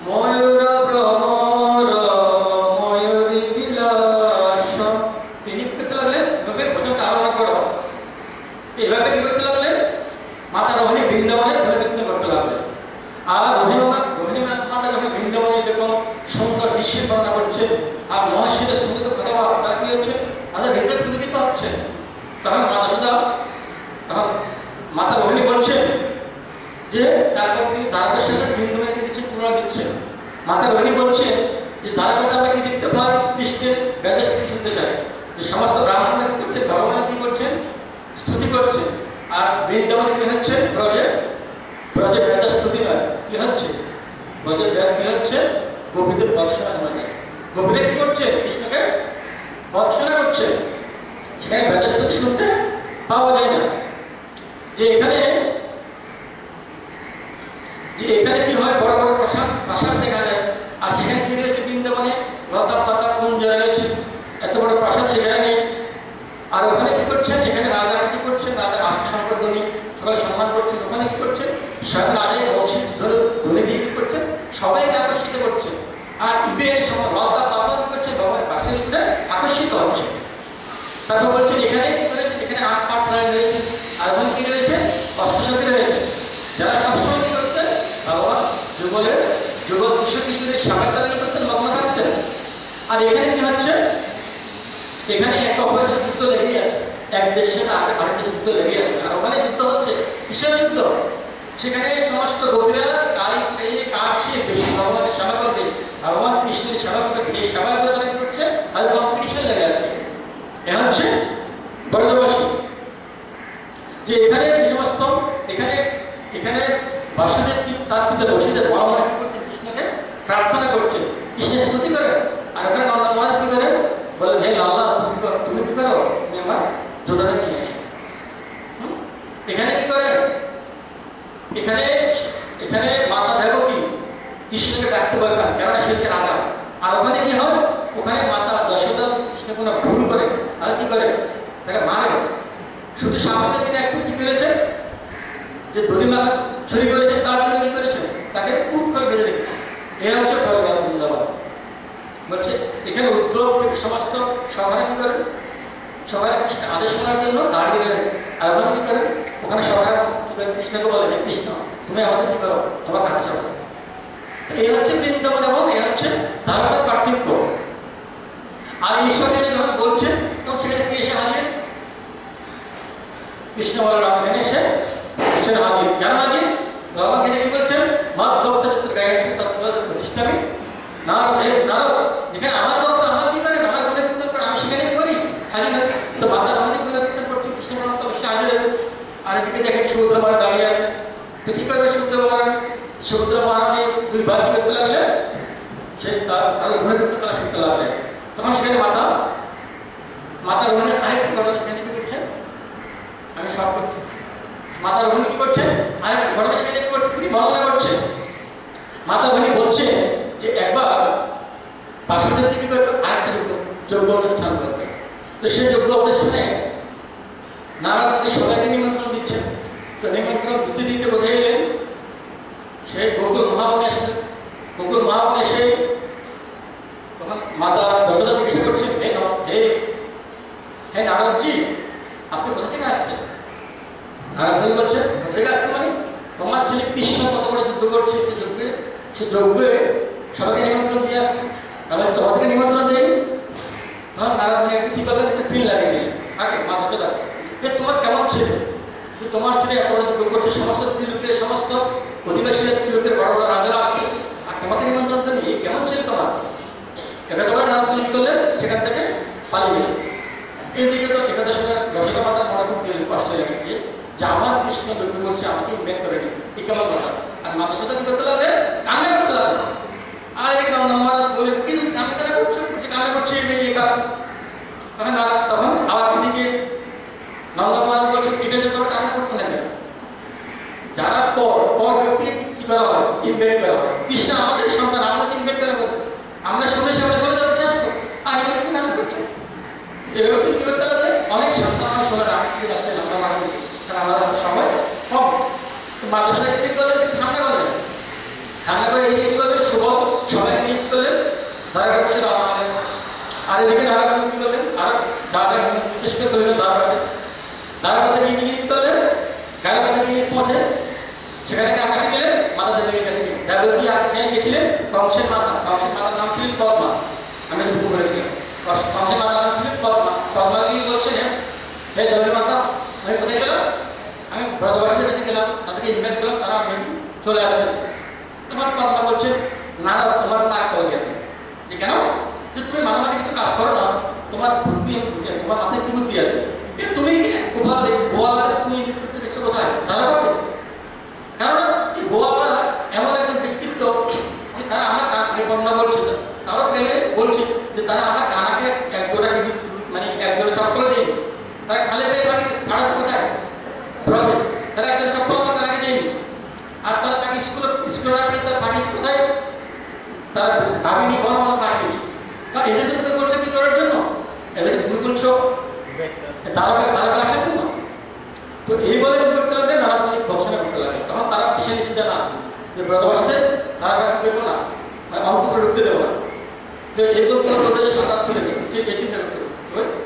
ময়ূর ভ্রমর ময়ূরী বিলাস। তিনি কি করতে লাগলেন? এভাবে ভজনটা আরম্ভ করো। এইভাবে কি করতে লাগলেন? মাতা রোহিণী বৃন্দাবনের গুণকীর্তন করতে লাগলেন। আর রোহিণী মাতা যখন বৃন্দাবনে এরকম সুন্দর দৃশ্যের বর্ণনা করছে, আর মহাশিরের সুন্দর কথা তারা কি হচ্ছে? তাদের হৃদয় পুলকিত হচ্ছে। তখন মাতা সুধা, তখন মাতা রোহিণী বলছেন যে তারপর তিনি দ্বারকার সাথে বৃন্দাবনে কিছু পুনরা দিচ্ছেন। মাতা রোহিণী বলছেন যে দ্বারকাতে আমরা কি দেখতে পাই? কৃষ্ণের বেদস্তুতি শুনতে চাই। যে সমস্ত ব্রাহ্মণরা কি করছেন? ভগবান কি করছেন? স্তুতি করছেন। আর বৃন্দাবনে কি হচ্ছে? ব্রজে বেদস্তুতি নয়, কি হচ্ছে? ব্রজের বেদ কি হচ্ছে? গোপীদের বর্ষনা শোনা যায়। গোপীরা কি করছে? কৃষ্ণকে বর্ষনা করছে। সেখানে বেদস্তুতি শুনতে পাওয়া যায় না। যে এখানে কি হয়? বড় বড় প্রাসাদ দেখা যায়। আর সেখানে কি রয়েছে? বৃন্দাবনে লতা পাতা কুঞ্জ রয়েছে, এত বড় প্রাসাদ সেখানে নেই। আর ওখানে কি করছেন? এখানে রাজারা কি করছেন? রাজার আশঙ্কর ধ্বনি সবাই সম্মান করছেন। ওখানে কি করছেন? স্বয়ং রাজাই বংশী ধ্বনি দিয়ে কি করছেন? সবাইকে আকর্ষিত করছে। আর ইবের সময় লতা পাতা কি করছে? বাবার পাশে শুনে আকর্ষিত হচ্ছে। তারপর বলছেন এখানে কি করেছে? এখানে ৮ পাঠ রয়েছে। আর ওখানে কি রয়েছে? অষ্টসখী রয়েছে, যারা সবসময় কি করতেন? ভগবান যুগল কিশোরের সেবা তারা কি করতেন? মগ্ন থাকতেন। আর এখানে কি হচ্ছে? এখানে এক অপরের যুদ্ধ লেগেই আছে। এক দেশে আরেক দেশে যুদ্ধ লেগে আছে। আর ওখানে যুদ্ধ হচ্ছে, কিসের যুদ্ধ? সেখানে সমস্ত গোপীরা গাড়ি খেয়ে কাটছে বেশি ভগবানের সেবা করবে, ভগবান কৃষ্ণের সেবা করবে। সেই সেবা করে তারা কি করছে? তাদের কম্পিটিশন লেগে আছে। এ হচ্ছে ব্রজবাসী। যে এখানে যে সমস্ত এখানে বাসুদেব কি তার পিতা বসুদেব মনে মনে কি করছেন? কৃষ্ণকে প্রার্থনা করছেন, কৃষ্ণের স্তুতি করেন। আর ওখানে নন্দন মহারাজ কি করেন? বলেন হে লাল্লা তুমি কি করো? তুমি আমার জোটাটা নিয়ে আসো। এখানে কি করেন? এখানে মাতা দেবকী কৃষ্ণকে ডাকতে ভয় পান, কেননা সে হচ্ছে রাজা। আর ওখানে কি হয়? ওখানে মাতা যশোদা কৃষ্ণ কোনো ভুল করে তাহলে কি করে? তাকে মারে। শুধু সামান্য তিনি একটু কি করেছেন? যে দধিমা ছুরি করেছেন, তার জন্য কি করেছেন? তাকে কুট করে বেঁধে রেখেছে। এ হচ্ছে বৃন্দাবন। বলছে এখানে উদ্যোগ থেকে সমস্ত সভারে কি করেন? সবাই কৃষ্ণ আদেশ করার জন্য দাঁড়িয়ে রয়ে। আর ওখানে কি করেন? ওখানে সবাই কি করেন? কৃষ্ণকে বলে যে কৃষ্ণ তুমি আমাদের কি করো? তোমার কাছে চলো। এই হচ্ছে বৃন্দাবন এবং এই হচ্ছে দ্বারকার পার্থক্য। আর ঈশ্বর যখন বলছেন তখন সেখানে কে এসে হাজির? কৃষ্ণ বলরাম এখানে এসে হাজির। কেন হাজির? ভগবান গীতা কি বলছেন? মত ভক্ত যত গায়ত্রী তত্ত্ব প্রতিষ্ঠামী নারদ যেখানে আমার ভক্ত আমার কি করেন? আমার গুণকীর্তন করেন, আমি সেখানে কি করি? হাজির হই। তো মাতা রমণী গুণকীর্তন করছে, কৃষ্ণ ভক্ত অবশ্যই হাজির হবে। আর এদিকে দেখেন সমুদ্র মহারাজ দাঁড়িয়ে আছে। তো কি করবে সমুদ্র মহারানী? দুই ভাগ কি করতে লাগলে? সে তাদের গুণকীর্তন করা শিখতে লাগলেন। তখন সেখানে মাতা রমণী আরেকটি ঘটনা সেখানে কি করছেন? আমি সব করছি। মাতা রোহিণী কি করছে, আরেকটা ঘটনা সেখানে কি করছে, তিনি বর্ণনা করছে। মাতা রোহিণী বলছে যে একবার বাসুদেব থেকে আরেকটা যজ্ঞ অনুষ্ঠান করবে। তো সেই যজ্ঞ অনুষ্ঠানে নারদ মুনি সবাইকে নিমন্ত্রণ দিচ্ছেন। তো নিমন্ত্রণ দিতে দিতে কোথায় এলেন, সে গোকুল মহাবনে আসলেন। গোকুল মহাবনে এসে তখন মাতা যশোদা জিজ্ঞাসা করছেন, হে নারদজি, আপনি কোথা থেকে আসছেন? নারদ মুনি বলছেন, কোথা থেকে আসছে মানে তোমার ছেলে কৃষ্ণ কত বড় যুদ্ধ করছে, সে যজ্ঞে সবাইকে নিমন্ত্রণ দিয়ে আসছে, তাহলে তোমাদেরকে নিমন্ত্রণ দেয়নি। তখন নারদ মুনি একটু কি করলেন, একটা পিন লাগিয়ে দিলেন আগে মা যশোদাকে, তোমার কেমন ছেলে, তোমার ছেলে এত বড় যুদ্ধ করছে, সমস্ত ত্রিলোকের সমস্ত অধিবাসীরা ত্রিলোকের বড় বড় রাজারা আসছে, আর তোমাকে নিমন্ত্রণ দেন, এই কেমন ছেলে তোমার? এটা তোমার নারদ মুনি করলেন, সেখান থেকে পালিয়ে গেছে। এইদিকে তো একাদশ যশোদা মাতার মনে খুব কষ্ট হয়ে গেছে যে আমার কৃষ্ণ যজ্ঞ করছে, আমাকে ইনভাইট করে নি, এই কেমন কথা। আর মা যশোদা কি করতে লাগলেন, কান্না করতে লাগলেন। আর এদিকে নন্দ মহারাজ বলে, কি তুমি কান্না করছো, কান্না করছে এই কারণ। তখন আবার এদিকে নন্দ মহারাজ বলছে, এটা যে তোমার কান্না করতে হবে, যারা পর ব্যক্তিকে কি করা হয়, ইনভাইট করা হয়। কৃষ্ণ আমাদের সন্তান, আমাদেরকে ইনভাইট করা হবে, আমরা শুনে সামনে চলে যাবো শেষ তো, আর এগুলো কি কান্না করছে। এভাবে কি করতে হবে, অনেক সন্তান আমার শোনে রাগ দিতে যাচ্ছে, আমরা মারা দিচ্ছি, কারণ আমাদের সময় কম। তো মাদ্রাসা কি করলেন, ঠান্ডা করলেন, ঠান্ডা করে এদিকে কি করলেন, সুবল সবাইকে নিয়ে কি করলেন, ধরে করছে রামায়ণ। আর এদিকে নারায়ণ কি করলেন, আর যা যা চেষ্টা করলেন দ্বারকাতে গিয়ে কি করলেন, দ্বারকাতে গিয়ে পৌঁছে সেখানে আকাশে গেলেন, মাতা দেবীর কাছে গেলেন। দেবী সেখানে গেছিলেন কংসের মাতার নাম ছিলেন পদ্মা, আমি যুক্ত করেছিলাম। কংসের মাতার নাম ছিলেন পদ্মা। পদ্মা কি বলছেন, হে দেবী মাতা, আমি কোথায় গেলাম, আমি ব্রজবাসীদের কাছে গেলাম, তাদেরকে ইনভাইট করলাম, তারা আমি চলে আসবে। তোমার পদ্মা বলছে, না তোমার নাক কল গেল, যে কেন, যে তুমি মাঝে মাঝে কিছু কাজ করো না, তোমার বুদ্ধি, তোমার মাথায় কি বুদ্ধি আছে, তুমি গোয়ালাদের তুমি করতে গেছো কোথায়, তারা পাবে। কেননা এই গোয়ালা এমন একজন ব্যক্তিত্ব যে তারা আমার পদ্মা বলছে, তারও প্রেমে বলছে যে তারা আমার কানাকে একজোড়া মানে একজোড়া চপ্পল দেয়নি, তারা খালে পেয়ে পানি ভাড়াতে কোথায় ব্রজে, তারা একজন চপ্পল আমার কানাকে দেয়নি। আর তারা তাকে স্কুলে রাখলে তারা পাঠিয়েছে কোথায়, তারা দাবি নিয়ে ঘন ঘন পাঠিয়েছে। তা এদেরকে তুমি করছো কি করার জন্য, এদেরকে তুমি বলছো তারকা আসার জন্য। তো এই বলে কি করতে লাগবে, নানা রকম ঘোষণা করতে লাগবে। তখন তারা পিছিয়ে নিষিদ্ধ না যে ব্রজবাসীদের তারকা কি করবো না, অন্তত ঢুকতে দেবো না। তো এগুলো কোনো প্রদেশ হঠাৎ ছিল যে চিন্তা করতে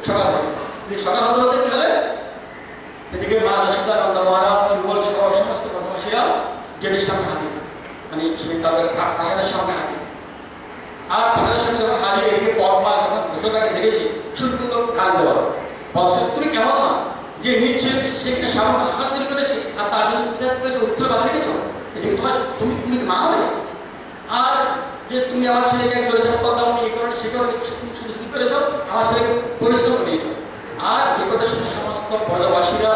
সকাল হতে হতে কি হলে, এদিকে মা যশোদা, নন্দ মহারাজ, সুবল সহ সমস্ত ব্রজবাসীরা গেটের সামনে হাজির, মানে সে তাদের প্রাসাদের সামনে হাজির। আর প্রাসাদের সামনে যখন হাজির, এদিকে পদ্মা যখন যশোদাকে দেখেছি শুধু গান দেওয়া, বলছে তুমি কেমন না, যে নিচ্ছে সে কিনা সামান্য আঘাত চুরি করেছে, আর তার জন্য তুমি উত্তর বাদ রেখেছো, এদিকে তুমি মা হবে। আর যে তুমি আমার ছেলেকে করেছো কথা ইয়ে করে সে করে শুধু শুধু করেছো, আমার ছেলেকে পরিশ্রম করিয়েছো। আর এই কথা শুনে সমস্ত ব্রজবাসীরা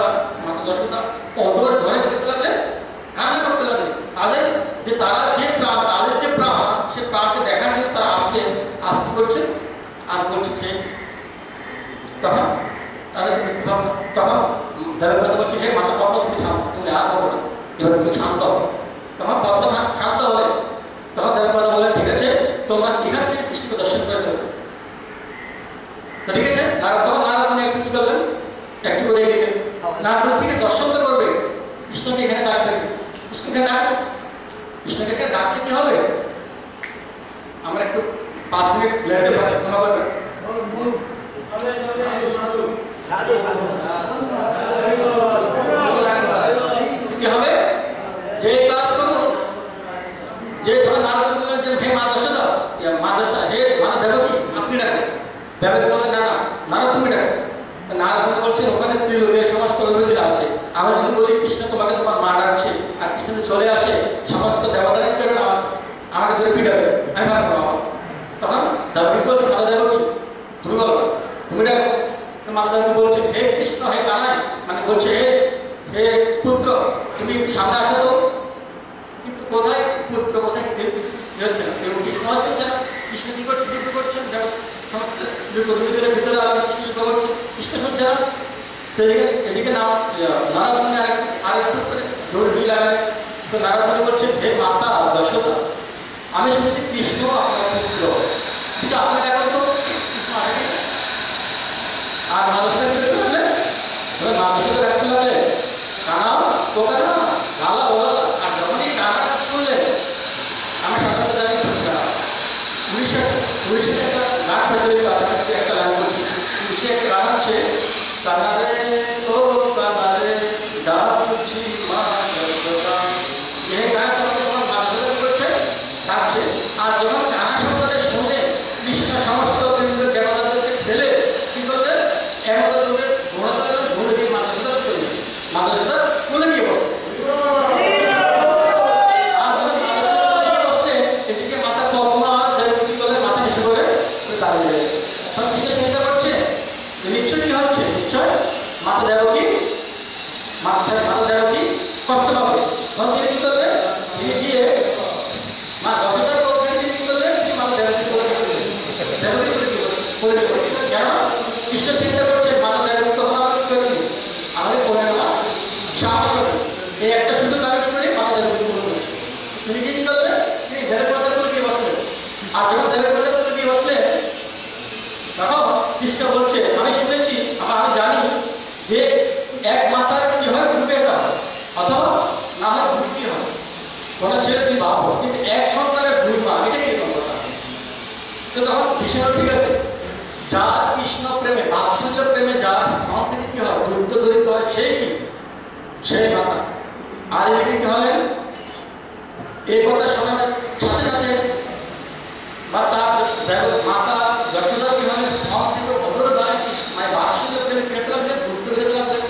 মাতা যশোদা অদর ধরে দেখতে লাগলেন, কান্না করতে লাগলেন। তাদের যে তারা যে প্রাণ, তাদের যে প্রাণ, সে প্রাণকে দেখার জন্য তারা আসলেন, আজকে করছে আর বলছে সে। তখন তাদের তখন দেবতা বলছে, হে মাতা পদ্মা, তুমি আর বলো না, এবার তুমি শান্ত হো। তখন পদ্মা শান্ত হলে তখন দেবতা বললেন, ঠিক আছে তোমরা এখান থেকে কৃষ্ণকে দর্শন করে ফেলবে। তো ঠিক আছে, আর তখন নারদ মুনি একটু কি করলেন, একটু করে এগিয়ে নারদ মুনি ঠিক আছে দর্শন তো করবে, কৃষ্ণকে এখানে ডাকবে, কৃষ্ণকে ডাকবে, কৃষ্ণকে এখানে ডাকলে কি হবে, আমরা একটু 5 মিনিট লেটে পারি, ক্ষমা করবেন। কি হবে, যে কাজ করুন, যে ধর নারদ বললেন যে হে মা যশোদা, হে মা দেবকী আপনি ডাকেন। দেবকী বললেন না না নারদ তুমি ডাকেন। নারদ বলছেন ওখানে ত্রিলোকের সমস্ত অধিপতিরা আছে, আমরা যদি বলি কৃষ্ণ তোমাকে তোমার মা ডাকছে, আর কৃষ্ণ যদি চলে আসে সমস্ত দেবতারা কি করবেন, আমাকে ধরে পিটাবে, আমি ভাববো বাবা। তখন দেবকী বলছে মাতা দেবকী তুমি বলো, তুমি ডাকো। মাতা দেবকী বলছে হে কৃষ্ণ, হে কানাই, মানে বলছে হে পুত্র তুমি একটু সামনে আসো তো। কিন্তু কোথায় পুত্র, কোথায় কেউ কিছু হচ্ছে না, কেউ কৃষ্ণ হচ্ছে না, কৃষ্ণ কি করছে, যুদ্ধ করছেন, সমস্ত যুদ্ধের ভিতরে কৃষ্ণ যুদ্ধ করছে, কৃষ্ণ শুনছে না। তো এদিকে নারদ মুনি আরেকটু করে জোর দিয়ে লাগালেন। তো নারদ মুনি বলছে, হে মাতা যশোদা, আমি শুনেছি কৃষ্ণ আপনার পুত্র, কিন্তু আপনি দেখেন তো কৃষ্ণ আছে কিনা। আর মানুষটা কি দেখতে লাগলেন, মানুষকে দেখতে লাগলেন কানা তোকা না গালা ওলা। আর যখনই কানাটা শুনলেন, আমি সাধারণত জানি উড়িষ্যাতে একটা গান প্রচলিত আছে, একটা গান বলছি। উড়িষ্যা একটা গান আছে, কানারে ও কানারে ডাকছি মা যশোদা। এই গানে তোমাকে তোমার মা যশোদা করছে, ডাকছে। আর যখন কানা শব্দটা শুনে কৃষ্ণ সমস্ত দেবতাদেরকে ফেলে কি করলেন, এমন করে ঘোড়াতে গেলেন, ঘুরে গিয়ে মা যশোদার চলে গেলেন, মা যশোদার কোলে গিয়ে বসে। আর যখন মা যশোদার কোলে গিয়ে বসলে, এদিকে মাতা পদ্মা কি করলেন, মাথা নিচু করে দাঁড়িয়ে গেলেন। সব থেকে চিন্তা করছে নিশ্চয় কি হচ্ছে, নিশ্চয় মাতা দেবকী কষ্ট পাবে। তখন তিনি কি করলেন, তিনি গিয়ে মা যশোদার কোল থেকে তিনি কি করলেন, তিনি মাতা দেবকী করে কেন কৃষ্ণ চিন্তা করছে মাতা দেবকী তখন আমাকে কি করবে, আমাদের কোলে নেওয়া সাহস করবে। এই একটা সুযোগ আমি কি করি, মাতা দেবকী করে বসে। তিনি কি করলেন, তিনি দেবের মাতার কোলে গিয়ে বসলেন। আর যখন দেবের মাতার কোলে গিয়ে বসলেন, তখন কৃষ্ণ বলছে, আমি শুনেছি, আমি জানি যে এক মাতার কি হয়, ভূমিকা হয়, অথবা না হয় ভূমি হয়, কোনো ছেলে তুই বাপ, কিন্তু এক সন্তানের ভূমিকা, এটাই এরকম কথা। তো তখন কৃষ্ণ ঠিক আছে, যার কৃষ্ণ প্রেমে বাৎসল্য প্রেমে যার স্থান থেকে কি হয়, দরিদ্র দরিদ্র হয়, সেই মাতা। আর এদিকে কি হলেন, এই কথা শোনার সাথে সাথে মাতা যশোদা কি হলেন, স্থান থেকে অদর দ্বারা মানে বাৎসল্য প্রেমে খেতে লাগলেন, দরিদ্র খেতে লাগলেন।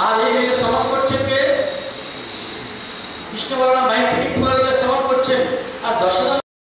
আর এই মেয়ে সমান করছেন কে, কৃষ্ণ বলরাম মায়ের থেকে খুলে দিলে সমান করছেন। আর যশোদা